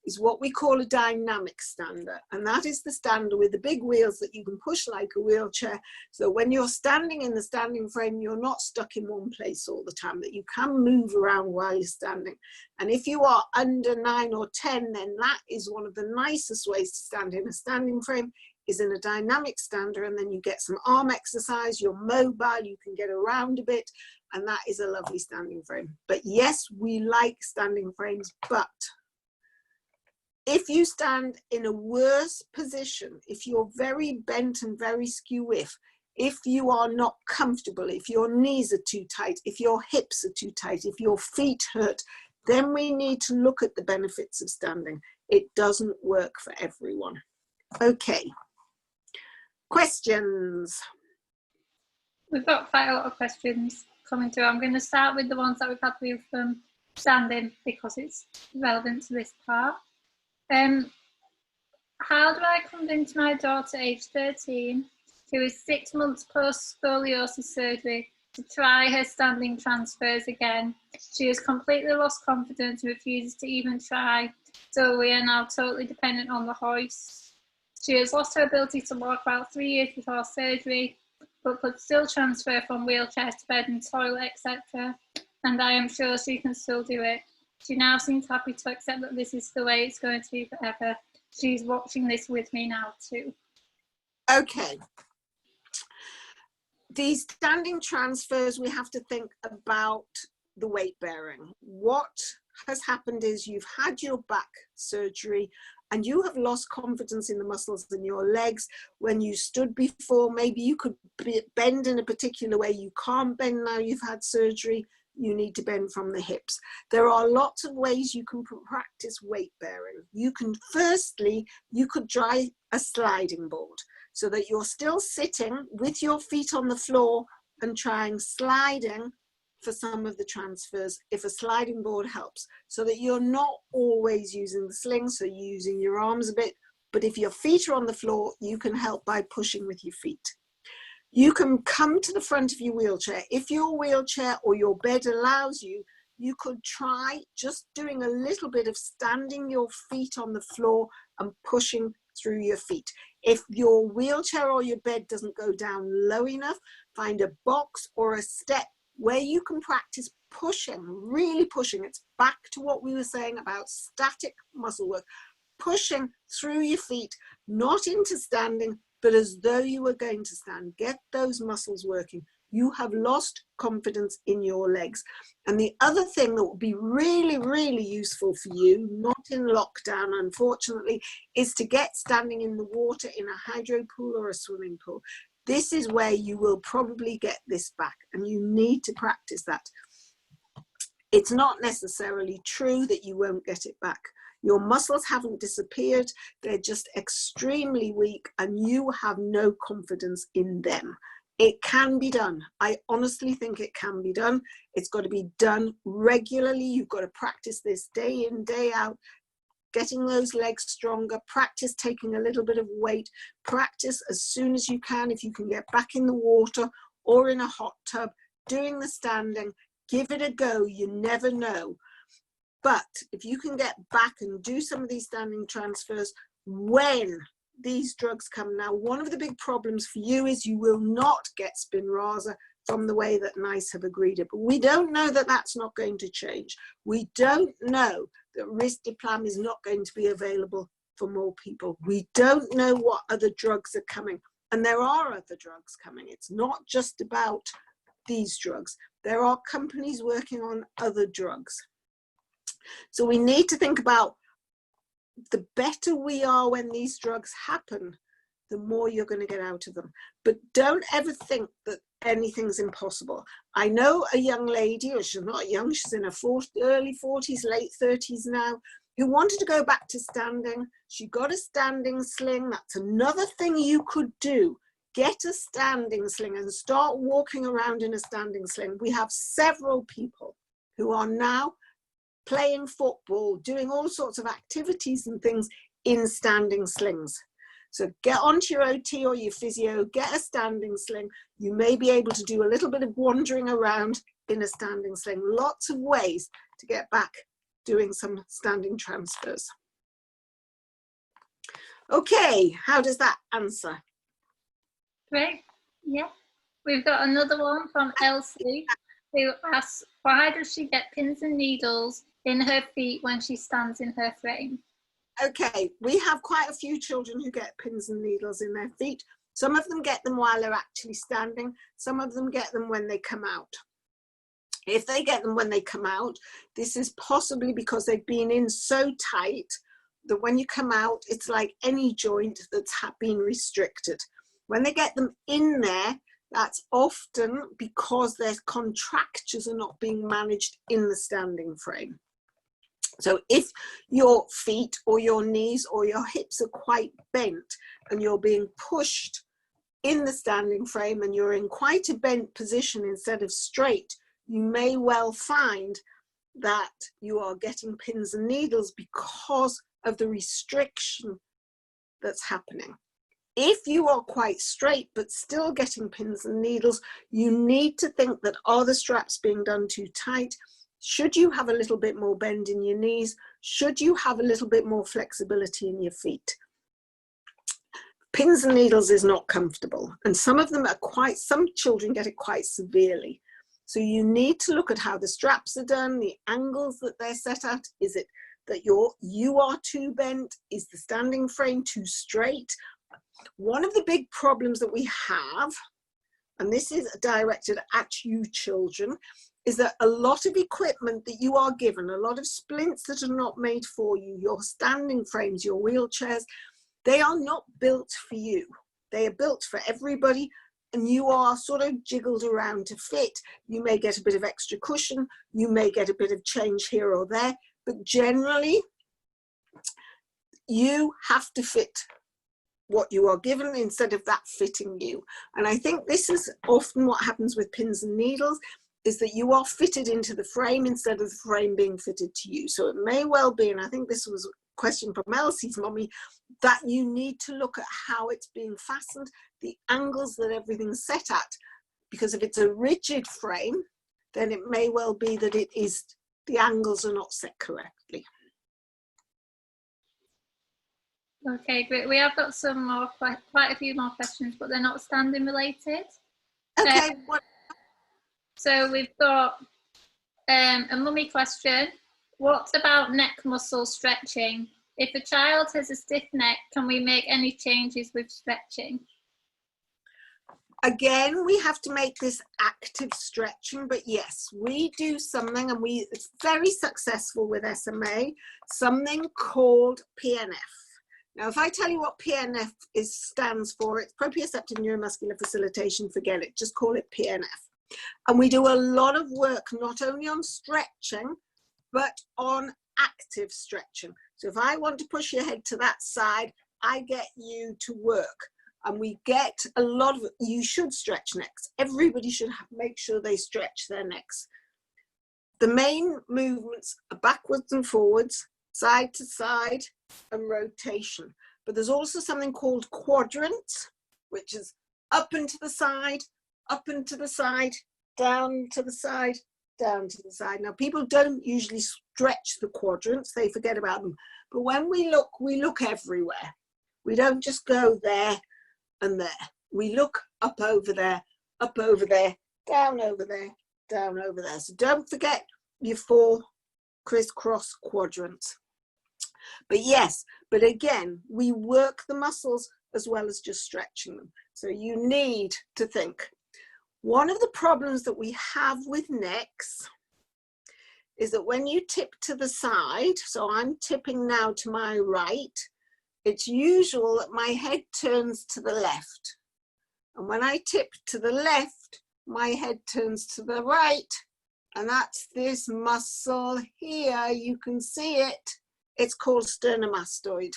is what we call a dynamic stander. And that is the stander with the big wheels that you can push like a wheelchair. So when you're standing in the standing frame, you're not stuck in one place all the time, that you can move around while you're standing. And if you are under 9 or 10, then that is one of the nicest ways to stand in a standing frame, is in a dynamic stander, and then you get some arm exercise, you're mobile, you can get around a bit, and that is a lovely standing frame. But yes, we like standing frames, but if you stand in a worse position, if you're very bent and very skew if you are not comfortable, if your knees are too tight, if your hips are too tight, if your feet hurt, then we need to look at the benefits of standing. It doesn't work for everyone. Okay. Questions? We've got quite a lot of questions coming through. I'm going to start with the ones that we've had with standing because it's relevant to this part. How do I convince my daughter, aged 13, who is 6 months post scoliosis surgery, to try her standing transfers again? She has completely lost confidence and refuses to even try, so we are now totally dependent on the hoist. She has lost her ability to walk about 3 years before surgery, but could still transfer from wheelchair to bed and toilet, etc. And I am sure she can still do it. She now seems happy to accept that this is the way it's going to be forever. She's watching this with me now too. Okay. These standing transfers, we have to think about the weight bearing. What has happened is you've had your back surgery and you have lost confidence in the muscles in your legs. When you stood before, maybe you could bend in a particular way. You can't bend now you've had surgery. You need to bend from the hips. There are lots of ways you can practice weight bearing. You can, firstly, you could try a sliding board so that you're still sitting with your feet on the floor and trying sliding for some of the transfers, if a sliding board helps, so that you're not always using the sling, so you're using your arms a bit, but if your feet are on the floor, you can help by pushing with your feet. You can come to the front of your wheelchair. If your wheelchair or your bed allows you, you could try just doing a little bit of standing your feet on the floor and pushing through your feet. If your wheelchair or your bed doesn't go down low enough, find a box or a step where you can practice pushing, really pushing. It's back to what we were saying about static muscle work, pushing through your feet, not into standing, but as though you were going to stand. Get those muscles working. You have lost confidence in your legs. And the other thing that would be really, really useful for you, not in lockdown, unfortunately, is to get standing in the water in a hydro pool or a swimming pool. This is where you will probably get this back, and you need to practice that. It's not necessarily true that you won't get it back. Your muscles haven't disappeared, they're just extremely weak, and you have no confidence in them. It can be done. I honestly think it can be done. It's got to be done regularly. You've got to practice this day in, day out. getting those legs stronger, practice taking a little bit of weight, practice as soon as you can, if you can get back in the water or in a hot tub, doing the standing, give it a go, you never know. But if you can get back and do some of these standing transfers when these drugs come now, one of the big problems for you is you will not get Spinraza from the way that NICE have agreed it. But we don't know that that's not going to change. We don't know that risdiplam is not going to be available for more people. We don't know what other drugs are coming. And there are other drugs coming. It's not just about these drugs. There are companies working on other drugs. So we need to think about the better we are when these drugs happen, the more you're going to get out of them. But don't ever think that anything's impossible. I know a young lady, or she's not young, she's in her early 40s, late 30s now, who wanted to go back to standing. She got a standing sling. That's another thing you could do. Get a standing sling and start walking around in a standing sling. We have several people who are now playing football, doing all sorts of activities and things in standing slings. So get onto your OT or your physio, get a standing sling. You may be able to do a little bit of wandering around in a standing sling. Lots of ways to get back doing some standing transfers. Okay, how does that answer? Great, yeah. We've got another one from Elsie who asks, why does she get pins and needles in her feet when she stands in her frame? Okay, we have quite a few children who get pins and needles in their feet. Some of them get them while they're actually standing. Some of them get them when they come out. If they get them when they come out, this is possibly because they've been in so tight that when you come out, it's like any joint that's been restricted. When they get them in there, that's often because their contractures are not being managed in the standing frame. So if your feet or your knees or your hips are quite bent and you're being pushed in the standing frame and you're in quite a bent position instead of straight, you may well find that you are getting pins and needles because of the restriction that's happening. If you are quite straight but still getting pins and needles, you need to think that, are the straps being done too tight? Should you have a little bit more bend in your knees? Should you have a little bit more flexibility in your feet? Pins and needles is not comfortable, and some of them are some children get it quite severely. So you need to look at how the straps are done, the angles that they're set at. Is it that you are too bent? Is the standing frame too straight? One of the big problems that we have, and this is directed at you children, is that a lot of equipment that you are given, a lot of splints that are not made for you, your standing frames, your wheelchairs, they are not built for you. They are built for everybody, and you are sort of jiggled around to fit. You may get a bit of extra cushion, you may get a bit of change here or there, but generally you have to fit what you are given instead of that fitting you. And I think this is often what happens with pins and needles, is that you are fitted into the frame instead of the frame being fitted to you. So it may well be, and I think this was a question from Elsie's mommy, that you need to look at how it's being fastened, the angles that everything's set at. Because if it's a rigid frame, then it may well be that the angles are not set correctly. Okay, great. We have got some more, quite a few more questions, but they're not standing related. Okay. So we've got a mummy question. What about neck muscle stretching? If a child has a stiff neck, can we make any changes with stretching? Again, we have to make this active stretching, but yes, we do something, and it's very successful with SMA, something called PNF. Now, if I tell you what PNF stands for, it's proprioceptive neuromuscular facilitation, forget it, just call it PNF. And we do a lot of work, not only on stretching, but on active stretching. So if I want to push your head to that side, I get you to work. And we get a lot of, you should stretch necks. Everybody should make sure they stretch their necks. The main movements are backwards and forwards, side to side and rotation. But there's also something called quadrants, which is up and to the side, up and to the side, down to the side, down to the side. Now, people don't usually stretch the quadrants, they forget about them. But when we look everywhere. We don't just go there and there. We look up over there, down over there, down over there. So don't forget your 4 crisscross quadrants. But yes, but again, we work the muscles as well as just stretching them. So you need to think. One of the problems that we have with necks is that when you tip to the side, so I'm tipping now to my right, it's usual that my head turns to the left. And when I tip to the left, my head turns to the right. And that's this muscle here. You can see it. It's called sternomastoid.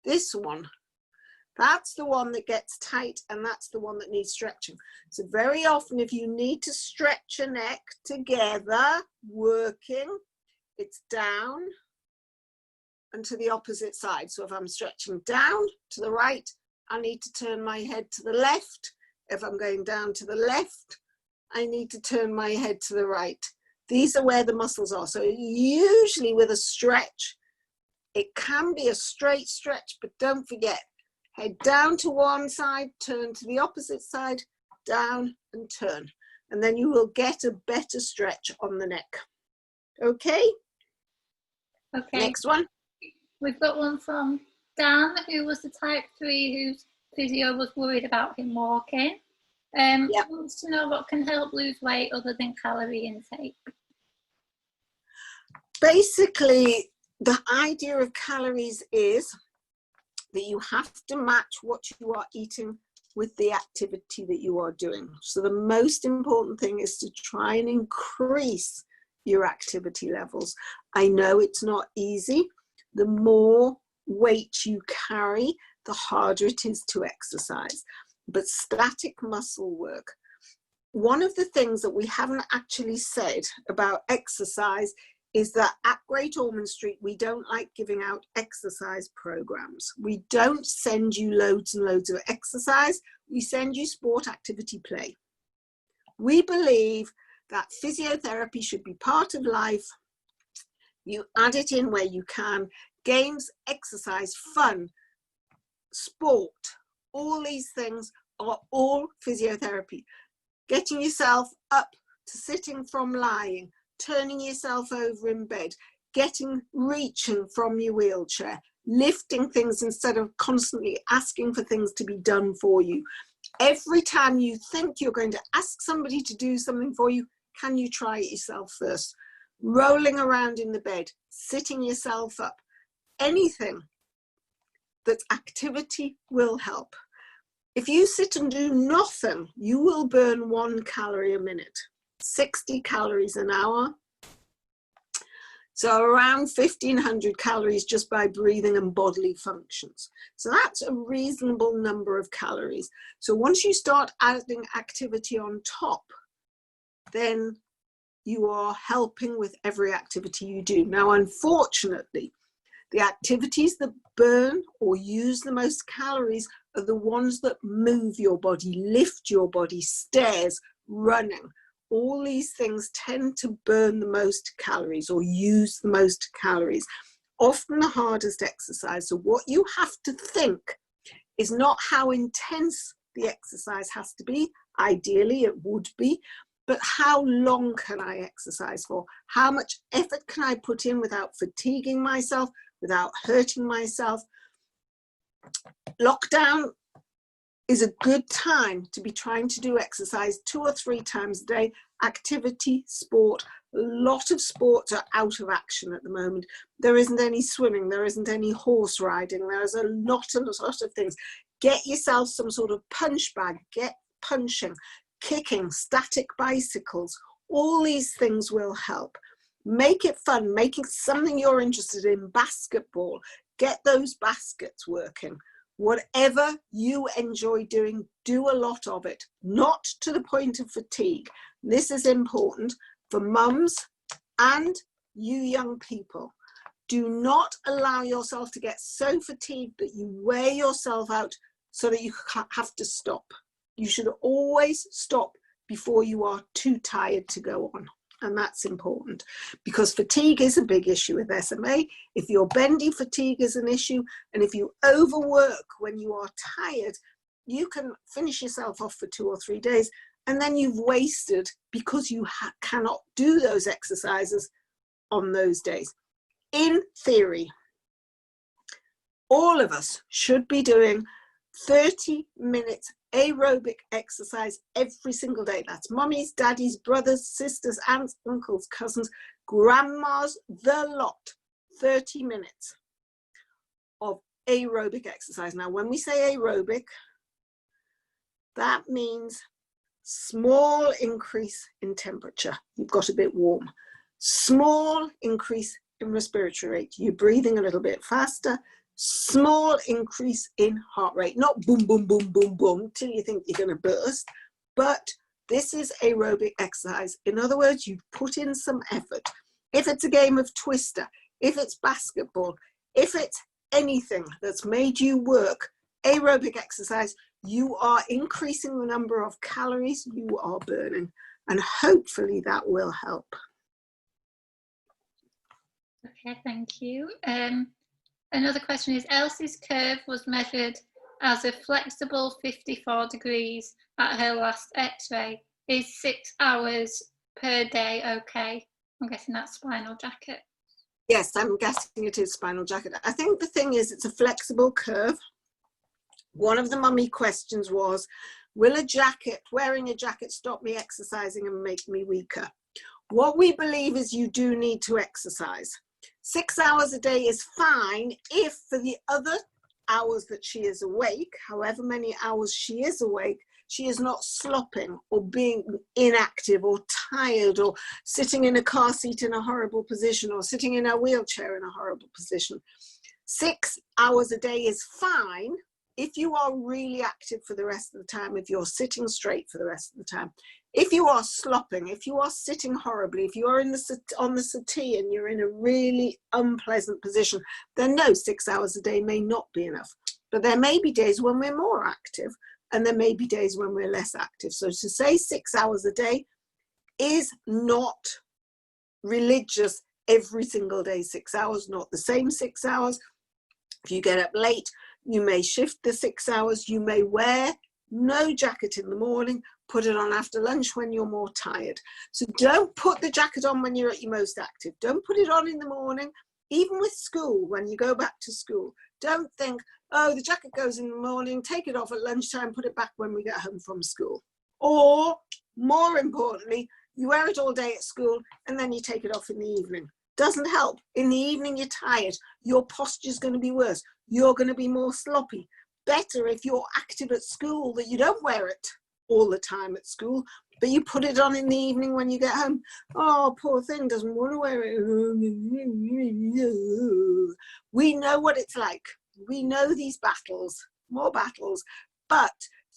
This one. That's the one that gets tight, and that's the one that needs stretching. So very often if you need to stretch a neck together, working, it's down and to the opposite side. So if I'm stretching down to the right, I need to turn my head to the left. If I'm going down to the left, I need to turn my head to the right. These are where the muscles are. So usually with a stretch, it can be a straight stretch, but don't forget, head down to one side, turn to the opposite side, down and turn. And then you will get a better stretch on the neck. Okay? Okay. Next one. We've got one from Dan, who was the type 3 whose physio was worried about him walking. Yep. Wants to know what can help lose weight other than calorie intake. Basically, the idea of calories is that you have to match what you are eating with the activity that you are doing. So the most important thing is to try and increase your activity levels. I know it's not easy. The more weight you carry, the harder it is to exercise. But static muscle work, one of the things that we haven't actually said about exercise is that at Great Ormond Street, we don't like giving out exercise programs. We don't send you loads and loads of exercise. We send you sport, activity, play. We believe that physiotherapy should be part of life. You add it in where you can. Games, exercise, fun, sport, all these things are all physiotherapy. Getting yourself up to sitting from lying, turning yourself over in bed, reaching from your wheelchair, lifting things instead of constantly asking for things to be done for you. Every time you think you're going to ask somebody to do something for you, can you try it yourself first? Rolling around in the bed, sitting yourself up, anything that's activity will help. If you sit and do nothing, you will burn 1 calorie a minute, 60 calories an hour. So around 1,500 calories just by breathing and bodily functions. So that's a reasonable number of calories. So once you start adding activity on top, then you are helping with every activity you do. Now, unfortunately, the activities that burn or use the most calories are the ones that move your body, lift your body, stairs, running. All these things tend to burn the most calories or use the most calories, often the hardest exercise. So what you have to think is not how intense the exercise has to be. Ideally, it would be, but how long can I exercise for? How much effort can I put in without fatiguing myself, without hurting myself? Lockdown is a good time to be trying to do exercise 2 or 3 times a day. Activity, sport. A lot of sports are out of action at the moment. There isn't any swimming, there isn't any horse riding, there's a lot of things. Get yourself some sort of punch bag, get punching, kicking, static bicycles. All these things will help. Make it fun, make it something you're interested in. Basketball, get those baskets working. Whatever you enjoy doing, do a lot of it, not to the point of fatigue. This is important for mums and you young people. Do not allow yourself to get so fatigued that you wear yourself out so that you have to stop. You should always stop before you are too tired to go on. And that's important, because fatigue is a big issue with SMA. If your bendy fatigue is an issue, and if you overwork when you are tired, you can finish yourself off for 2 or 3 days, and then you've wasted because you cannot do those exercises on those days. In theory, all of us should be doing 30 minutes aerobic exercise every single day. That's mummies, daddies, brothers, sisters, aunts, uncles, cousins, grandmas, the lot. 30 minutes of aerobic exercise. Now, when we say aerobic, that means small increase in temperature. You've got a bit warm. Small increase in respiratory rate. You're breathing a little bit faster. Small increase in heart rate, not boom, boom, boom, boom, boom, till you think you're going to burst, but this is aerobic exercise. In other words, you put in some effort. If it's a game of Twister, if it's basketball, if it's anything that's made you work, aerobic exercise, you are increasing the number of calories you are burning, and hopefully that will help. Okay, thank you. Another question is, Elsie's curve was measured as a flexible 54 degrees at her last x-ray. Is 6 hours per day okay? I'm guessing that's spinal jacket. Yes, I'm guessing it is spinal jacket. I think the thing is, it's a flexible curve. One of the mummy questions was, will wearing a jacket stop me exercising and make me weaker? What we believe is you do need to exercise. 6 hours a day is fine if for the other hours that she is awake, however many hours she is awake, she is not slopping or being inactive or tired or sitting in a car seat in a horrible position or sitting in a wheelchair in a horrible position. 6 hours a day is fine if you are really active for the rest of the time, if you're sitting straight for the rest of the time. If you are slopping, if you are sitting horribly, if you are on the settee and you're in a really unpleasant position, then no, 6 hours a day may not be enough. But there may be days when we're more active and there may be days when we're less active. So to say 6 hours a day is not religious every single day. 6 hours, not the same 6 hours. If you get up late, you may shift the 6 hours. You may wear no jacket in the morning, put it on after lunch when you're more tired. So don't put the jacket on when you're at your most active. Don't put it on in the morning, even with school, when you go back to school. Don't think, oh, the jacket goes in the morning, take it off at lunchtime, put it back when we get home from school. Or, more importantly, you wear it all day at school and then you take it off in the evening. Doesn't help. In the evening, you're tired. Your posture's going to be worse. You're going to be more sloppy. Better if you're active at school that you don't wear it all the time at school, but you put it on in the evening when you get home. Oh, poor thing doesn't want to wear it. We know what it's like. We know these battles, more battles, but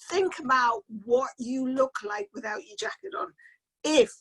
think about what you look like without your jacket on. If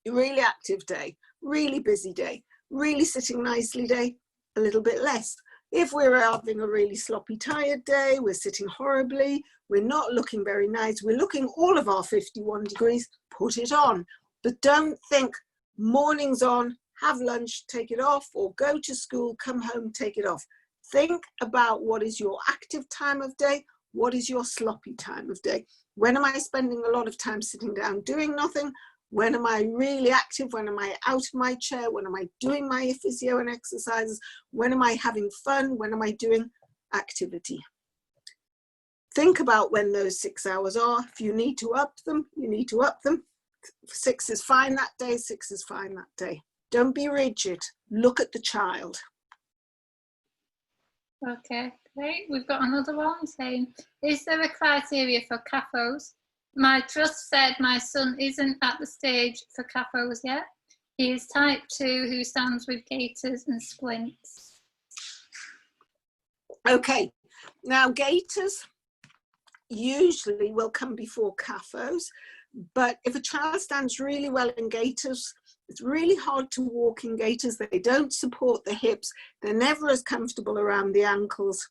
a really active day, really busy day, really sitting nicely day, a little bit less. If we're having a really sloppy, tired day, we're sitting horribly, we're not looking very nice, we're looking all of our 51 degrees, put it on. But don't think morning's on, have lunch, take it off, or go to school, come home, take it off. Think about what is your active time of day, what is your sloppy time of day. When am I spending a lot of time sitting down doing nothing? When am I really active? When am I out of my chair? When am I doing my physio and exercises? When am I having fun? When am I doing activity? Think about when those 6 hours are. If you need to up them, you need to up them. 6 is fine that day, 6 is fine that day. Don't be rigid. Look at the child. Okay, great. We've got another one saying, is there a criteria for Kyphosis? My trust said my son isn't at the stage for Kyphosis yet. He is type 2 who stands with gaiters and splints. Okay, now gaiters usually will come before Kyphosis, but if a child stands really well in gaiters, It's really hard to walk in gaiters. They don't support the hips. They're never as comfortable around the ankles.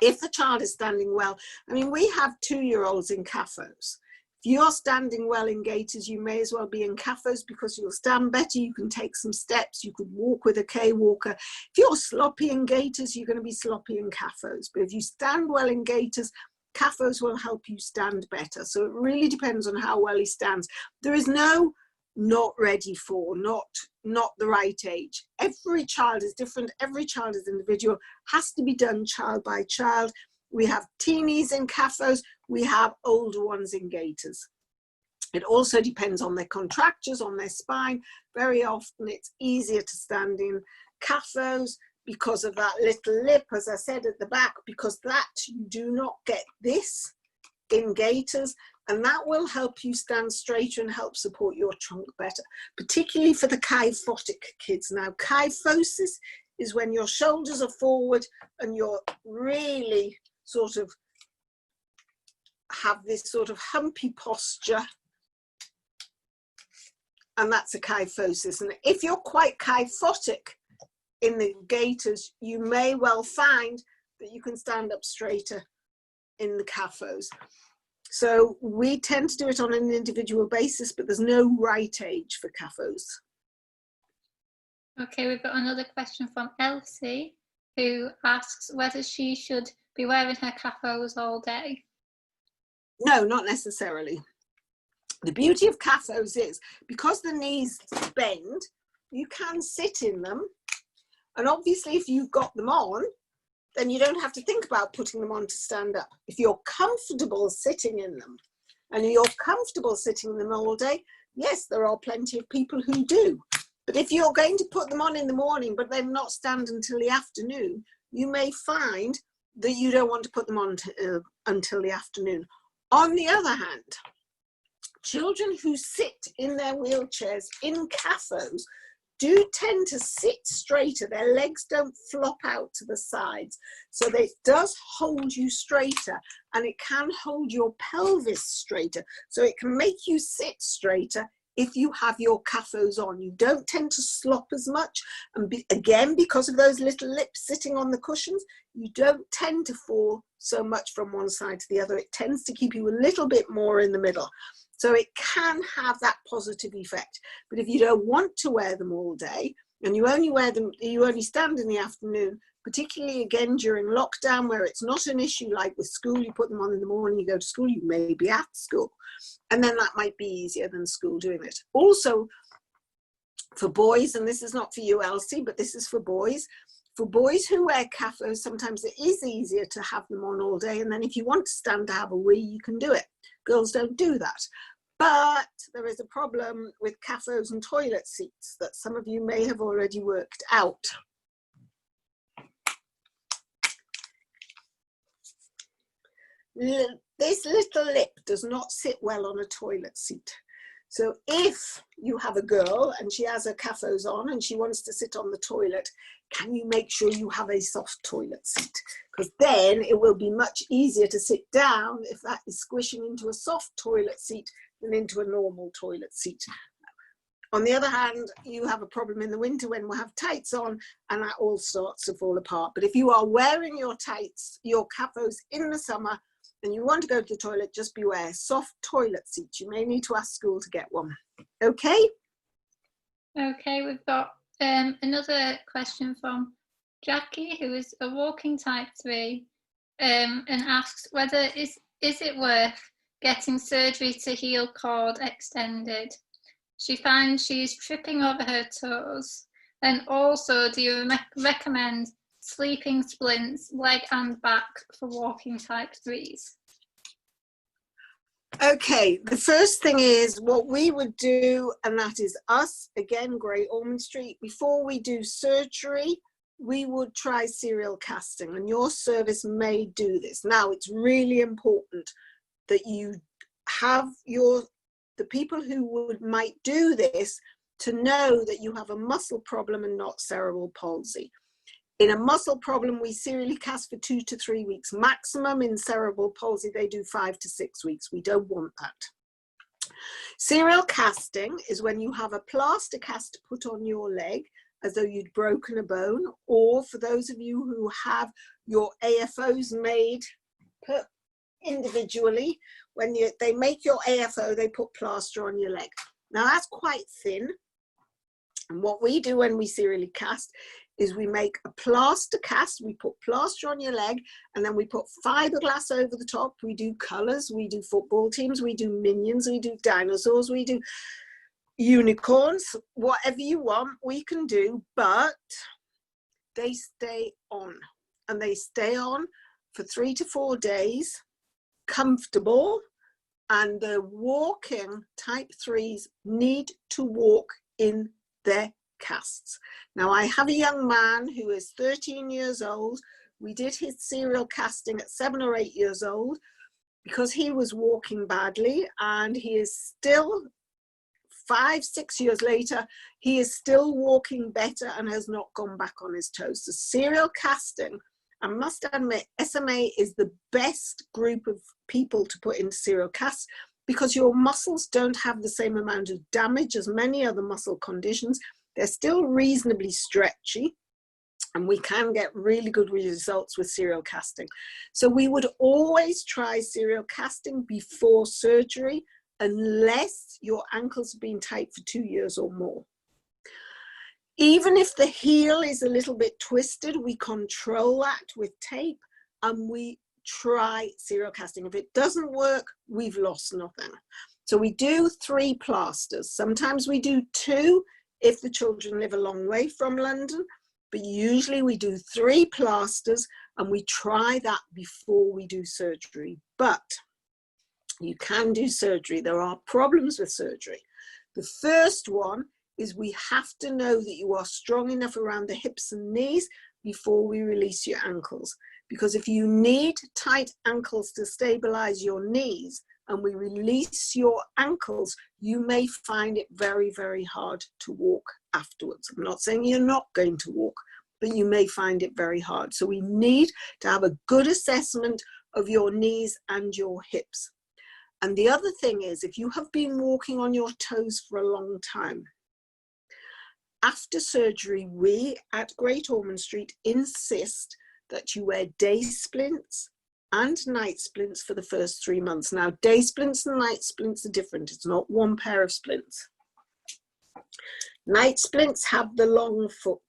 If the child is standing well, I mean, we have 2-year-olds in Kyphosis. If you're standing well in gaiters, you may as well be in Kyphosis because you'll stand better. You can take some steps. You could walk with a K-walker. If you're sloppy in gaiters, you're going to be sloppy in Kyphosis. But if you stand well in gaiters, Kyphosis will help you stand better. So it really depends on how well he stands. There is no not ready for, not the right age. Every child is different. Every child is individual. Has to be done child by child. We have teenies in Kyphosis. We have older ones in gaiters. It also depends on their contractures, on their spine. Very often it's easier to stand in Kyphosis because of that little lip, as I said at the back, because that you do not get this in gaiters, and that will help you stand straighter and help support your trunk better, particularly for the kyphotic kids. Now, kyphosis is when your shoulders are forward and you're really sort of have this sort of humpy posture, and that's a kyphosis. And if you're quite kyphotic in the gaiters, you may well find that you can stand up straighter in the Kyphosis. So we tend to do it on an individual basis, but there's no right age for Kyphosis. Okay, we've got another question from Elsie, who asks whether she should be wearing her Kyphosis all day. No, not necessarily. The beauty of Kyphosis is because the knees bend, you can sit in them. And obviously, if you've got them on, then you don't have to think about putting them on to stand up. If you're comfortable sitting in them, and you're comfortable sitting in them all day, yes, there are plenty of people who do. But if you're going to put them on in the morning, but then not stand until the afternoon, you may find that you don't want to put them on until the afternoon. On the other hand, children who sit in their wheelchairs in Kyphosis do tend to sit straighter. Their legs don't flop out to the sides. So it does hold you straighter, and it can hold your pelvis straighter. So it can make you sit straighter if you have your Kyphosis on. You don't tend to slop as much. And again, because of those little lips sitting on the cushions, you don't tend to fall so much from one side to the other. It tends to keep you a little bit more in the middle. So it can have that positive effect. But if you don't want to wear them all day, and you only wear them, you only stand in the afternoon, particularly again during lockdown, where it's not an issue like with school, you put them on in the morning, you go to school, you may be at school. And then that might be easier than school doing it. Also, for boys, and this is not for you, Elsie, but this is for boys who wear Kyphosis, sometimes it is easier to have them on all day. And then if you want to stand to have a wee, you can do it. Girls don't do that. But there is a problem with Kyphosis and toilet seats that some of you may have already worked out. This little lip does not sit well on a toilet seat. So if you have a girl and she has her Kyphosis on and she wants to sit on the toilet, can you make sure you have a soft toilet seat? Because then it will be much easier to sit down if that is squishing into a soft toilet seat than into a normal toilet seat. On the other hand, you have a problem in the winter when we have tights on and that all starts to fall apart. But if you are wearing your tights, your Kyphosis in the summer, and you want to go to the toilet, just beware. Soft toilet seats. You may need to ask school to get one. Okay? Okay, we've got another question from Jackie, who is a walking type 3, and asks whether is it worth getting surgery to heel cord extended? She finds she's tripping over her toes. And also, do you recommend sleeping splints, leg and back, for walking type 3s? Okay, the first thing is what we would do, and that is us, again, Great Ormond Street, before we do surgery, we would try serial casting, and your service may do this. Now, it's really important that you have the people who might do this to know that you have a muscle problem and not cerebral palsy. In a muscle problem, we serially cast for 2 to 3 weeks. Maximum in cerebral palsy, they do 5 to 6 weeks. We don't want that. Serial casting is when you have a plaster cast put on your leg as though you'd broken a bone, or for those of you who have your AFOs made individually, when they make your AFO, they put plaster on your leg. Now that's quite thin. And what we do when we serially cast is we make a plaster cast, we put plaster on your leg, and then we put fiberglass over the top. We do colors, we do football teams, we do minions, we do dinosaurs, we do unicorns, whatever you want, we can do, but they stay on. And they stay on for 3 to 4 days, comfortable, and the walking type 3s need to walk in their casts. Now I have a young man who is 13 years old. We did his serial casting at 7 or 8 years old because he was walking badly, and he is still 5, 6 years later, he is still walking better and has not gone back on his toes. So serial casting, I must admit, SMA is the best group of people to put into serial casts because your muscles don't have the same amount of damage as many other muscle conditions. They're still reasonably stretchy, and we can get really good results with serial casting. So we would always try serial casting before surgery, unless your ankles have been tight for 2 years or more. Even if the heel is a little bit twisted, we control that with tape and we try serial casting. If it doesn't work, we've lost nothing. So we do 3 plasters. Sometimes we do 2 if the children live a long way from London, but usually we do 3 plasters and we try that before we do surgery. But you can do surgery. There are problems with surgery. The first one is we have to know that you are strong enough around the hips and knees before we release your ankles. Because if you need tight ankles to stabilize your knees and we release your ankles, you may find it very, very hard to walk afterwards. I'm not saying you're not going to walk, but you may find it very hard. So we need to have a good assessment of your knees and your hips. And the other thing is, if you have been walking on your toes for a long time, after surgery, we at Great Ormond Street insist that you wear day splints and night splints for the first 3 months. Now, day splints and night splints are different. It's not one pair of splints. Night splints have the long foot.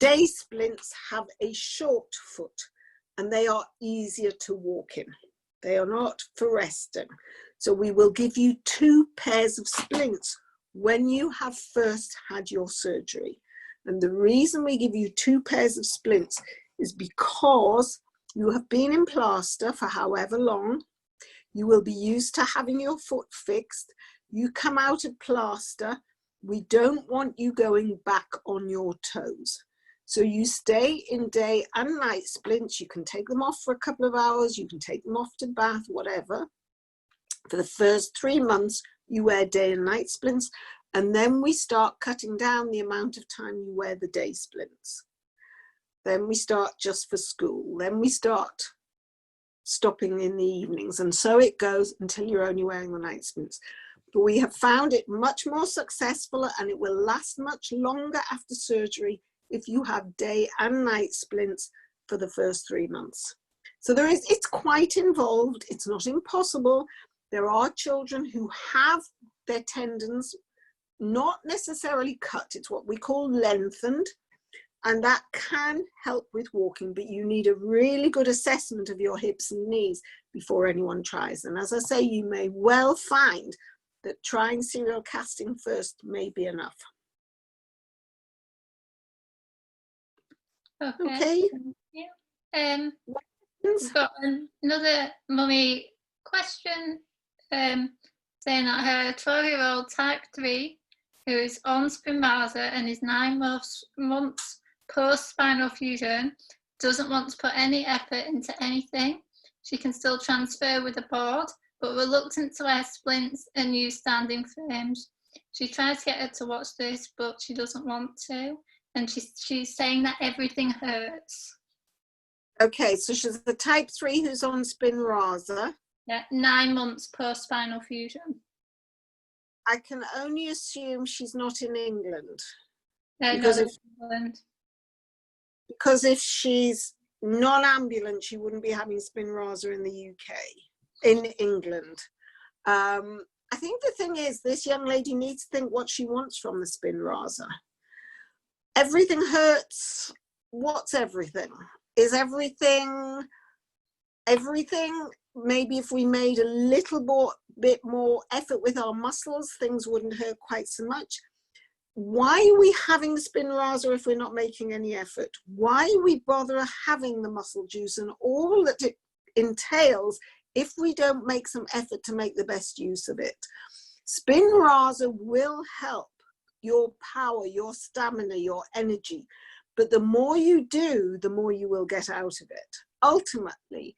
Day splints have a short foot, and they are easier to walk in. They are not for resting. So we will give you 2 pairs of splints when you have first had your surgery. And the reason we give you 2 pairs of splints is because you have been in plaster for however long. You will be used to having your foot fixed. You come out of plaster. We don't want you going back on your toes. So you stay in day and night splints. You can take them off for a couple of hours. You can take them off to bath, whatever. For the first 3 months, you wear day and night splints. And then we start cutting down the amount of time you wear the day splints. Then we start just for school. Then we start stopping in the evenings. And so it goes until you're only wearing the night splints. But we have found it much more successful, and it will last much longer after surgery if you have day and night splints for the first 3 months. So it's quite involved. It's not impossible. There are children who have their tendons not necessarily cut. It's what we call lengthened, and that can help with walking, but you need a really good assessment of your hips and knees before anyone tries. And as I say, you may well find that trying serial casting first may be enough. Okay. Yeah. We've got another mummy question saying that her 12-year-old type 3 who is on Spinal and is 9 months post-spinal fusion doesn't want to put any effort into anything. She can still transfer with a board, but reluctant to wear splints and use standing frames. She tries to get her to watch this, but she doesn't want to. And she's saying that everything hurts. Okay, so she's the type 3 who's on Spinal. Yeah, 9 months post spinal fusion. I can only assume she's not in England. No, Because not England. Because if she's non-ambulant, she wouldn't be having Spinraza in the UK, in England. I think the thing is, this young lady needs to think what she wants from the Spinraza. Everything hurts. What's everything? Is everything? Maybe if we made a little bit more effort with our muscles, things wouldn't hurt quite so much. Why are we having the Spinraza if we're not making any effort? Why we bother having the muscle juice and all that it entails if we don't make some effort to make the best use of it? Spinraza will help your power, your stamina, your energy. But the more you do, the more you will get out of it. Ultimately,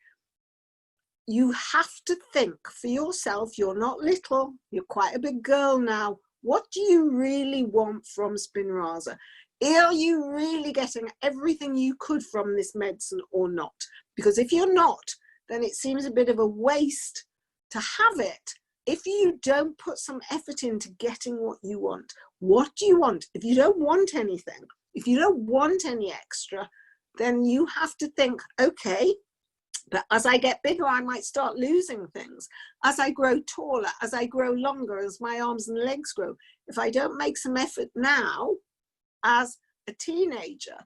you have to think for yourself. You're not little, you're quite a big girl now. What do you really want from Spinraza? Are you really getting everything you could from this medicine or not? Because if you're not, then it seems a bit of a waste to have it if you don't put some effort into getting what you want. What do you want? If you don't want anything, if you don't want any extra, then you have to think, okay, but as I get bigger, I might start losing things. As I grow taller, as I grow longer, as my arms and legs grow, if I don't make some effort now as a teenager,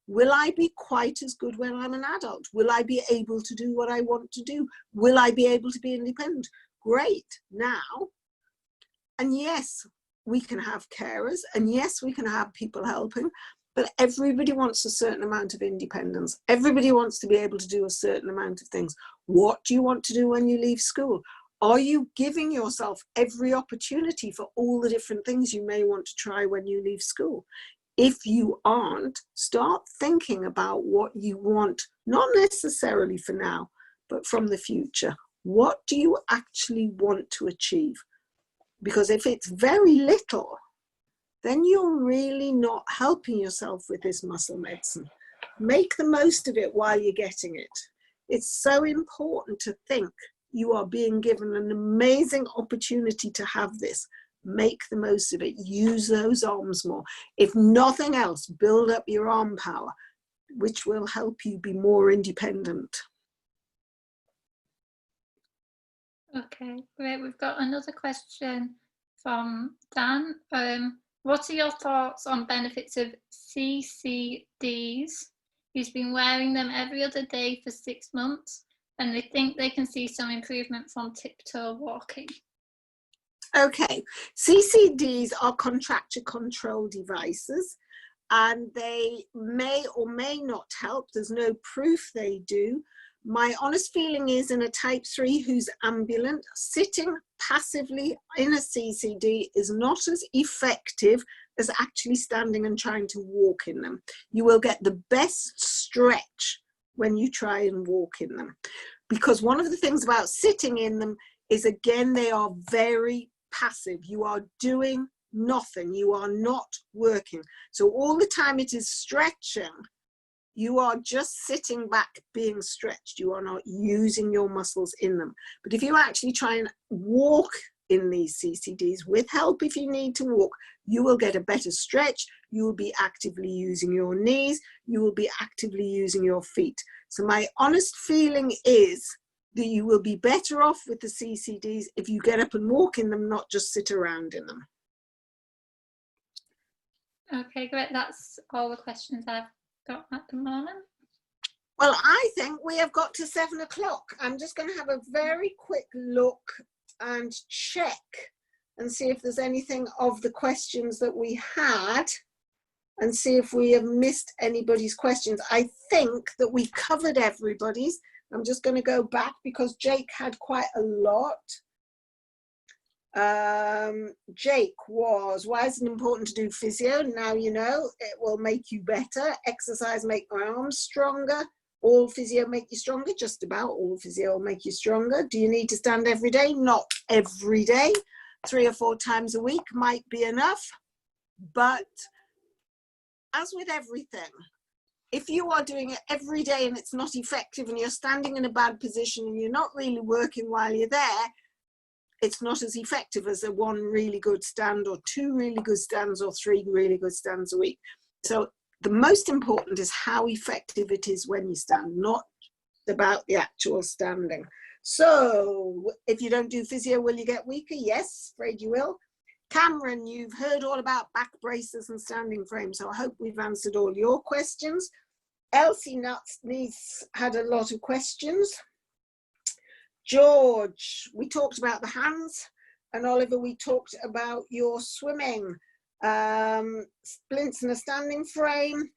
will I be quite as good when I'm an adult? Will I be able to do what I want to do? Will I be able to be independent? Great, now. And yes, we can have carers, and yes, we can have people helping, but everybody wants a certain amount of independence. Everybody wants to be able to do a certain amount of things. What do you want to do when you leave school? Are you giving yourself every opportunity for all the different things you may want to try when you leave school? If you aren't, start thinking about what you want, not necessarily for now, but from the future. What do you actually want to achieve? Because if it's very little, then you're really not helping yourself with this muscle medicine. Make the most of it while you're getting it. It's so important to think you are being given an amazing opportunity to have this. Make the most of it. Use those arms more. If nothing else, build up your arm power, which will help you be more independent. Okay, great. We've got another question from Dan. What are your thoughts on benefits of CCDs? He's been wearing them every other day for 6 months, and they think they can see some improvement from tiptoe walking. Okay, CCDs are contracture control devices, and they may or may not help. There's no proof they do. My honest feeling is, in a type 3 who's ambulant, sitting passively in a CCD is not as effective as actually standing and trying to walk in them. You will get the best stretch when you try and walk in them. Because one of the things about sitting in them is, again, they are very passive. You are doing nothing. You are not working. So all the time it is stretching, you are just sitting back being stretched. You are not using your muscles in them. But if you actually try and walk in these CCDs, with help if you need to walk, you will get a better stretch. You will be actively using your knees. You will be actively using your feet. So my honest feeling is that you will be better off with the CCDs if you get up and walk in them, not just sit around in them. Okay, great. That's all the questions I've got at the moment. Well, I think we have got to 7 o'clock. I'm just going to have a very quick look and check and see if there's anything of the questions that we had, and see if we have missed anybody's questions. I think that we covered everybody's. I'm just going to go back because Jake had quite a lot. Jake was, why is it important to do physio? Now you know, it will make you better. Exercise make my arms stronger. All physio make you stronger. Just about all physio will make you stronger. Do you need to stand every day? Not every day. 3 or 4 times a week might be enough. But as with everything, if you are doing it every day and it's not effective and you're standing in a bad position and you're not really working while you're there, it's not as effective as a 1 really good stand or 2 really good stands or 3 really good stands a week. So the most important is how effective it is when you stand, not about the actual standing. So if you don't do physio, will you get weaker? Yes, afraid you will. Cameron, you've heard all about back braces and standing frames, so I hope we've answered all your questions. Elsie Nuts had a lot of questions. George, we talked about the hands, and Oliver, we talked about your swimming. Splints in a standing frame.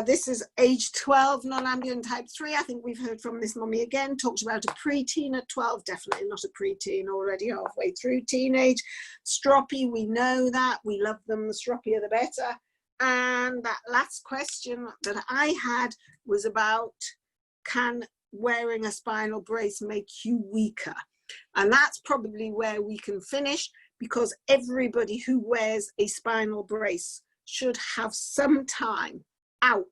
This is age 12, non-ambulant type 3. I think we've heard from this mummy again, talked about a preteen at 12, definitely not a preteen, already halfway through teenage. Stroppy, we know that, we love them, the stroppier the better. And that last question that I had was about, can wearing a spinal brace make you weaker? And that's probably where we can finish, because everybody who wears a spinal brace should have some time out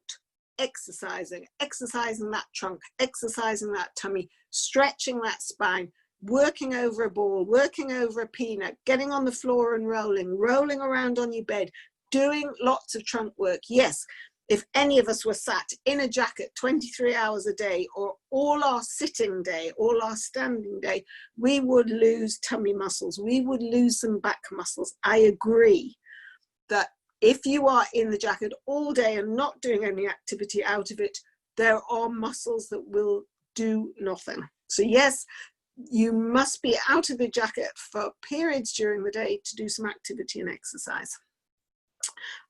exercising that trunk, exercising that tummy, stretching that spine, working over a ball, working over a peanut, getting on the floor and rolling around on your bed, doing lots of trunk work. Yes, if any of us were sat in a jacket 23 hours a day, or all our sitting day, all our standing day, we would lose tummy muscles, we would lose some back muscles. I agree that if you are in the jacket all day and not doing any activity out of it, there are muscles that will do nothing. So yes, you must be out of the jacket for periods during the day to do some activity and exercise.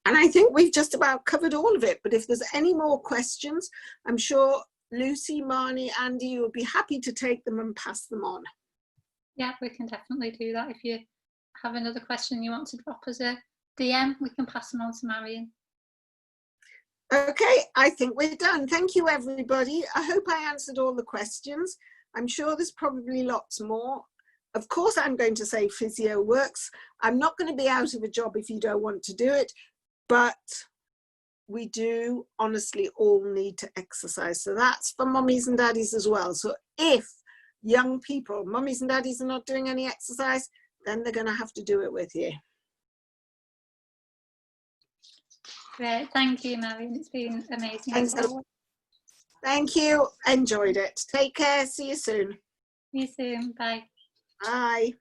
And I think we've just about covered all of it, but if there's any more questions, I'm sure Lucy, Marnie, Andy, you'll be happy to take them and pass them on. Yeah, we can definitely do that. If you have another question you want to drop us a DM, we can pass them on to Marion. Okay, I think we're done. Thank you, everybody. I hope I answered all the questions. I'm sure there's probably lots more. Of course, I'm going to say physio works. I'm not going to be out of a job if you don't want to do it, but we do honestly all need to exercise. So that's for mummies and daddies as well. So if young people, mummies and daddies, are not doing any exercise, then they're going to have to do it with you. Great, thank you, Marion. It's been amazing. Thanks. Thank you. Enjoyed it. Take care. See you soon. See you soon. Bye. Bye.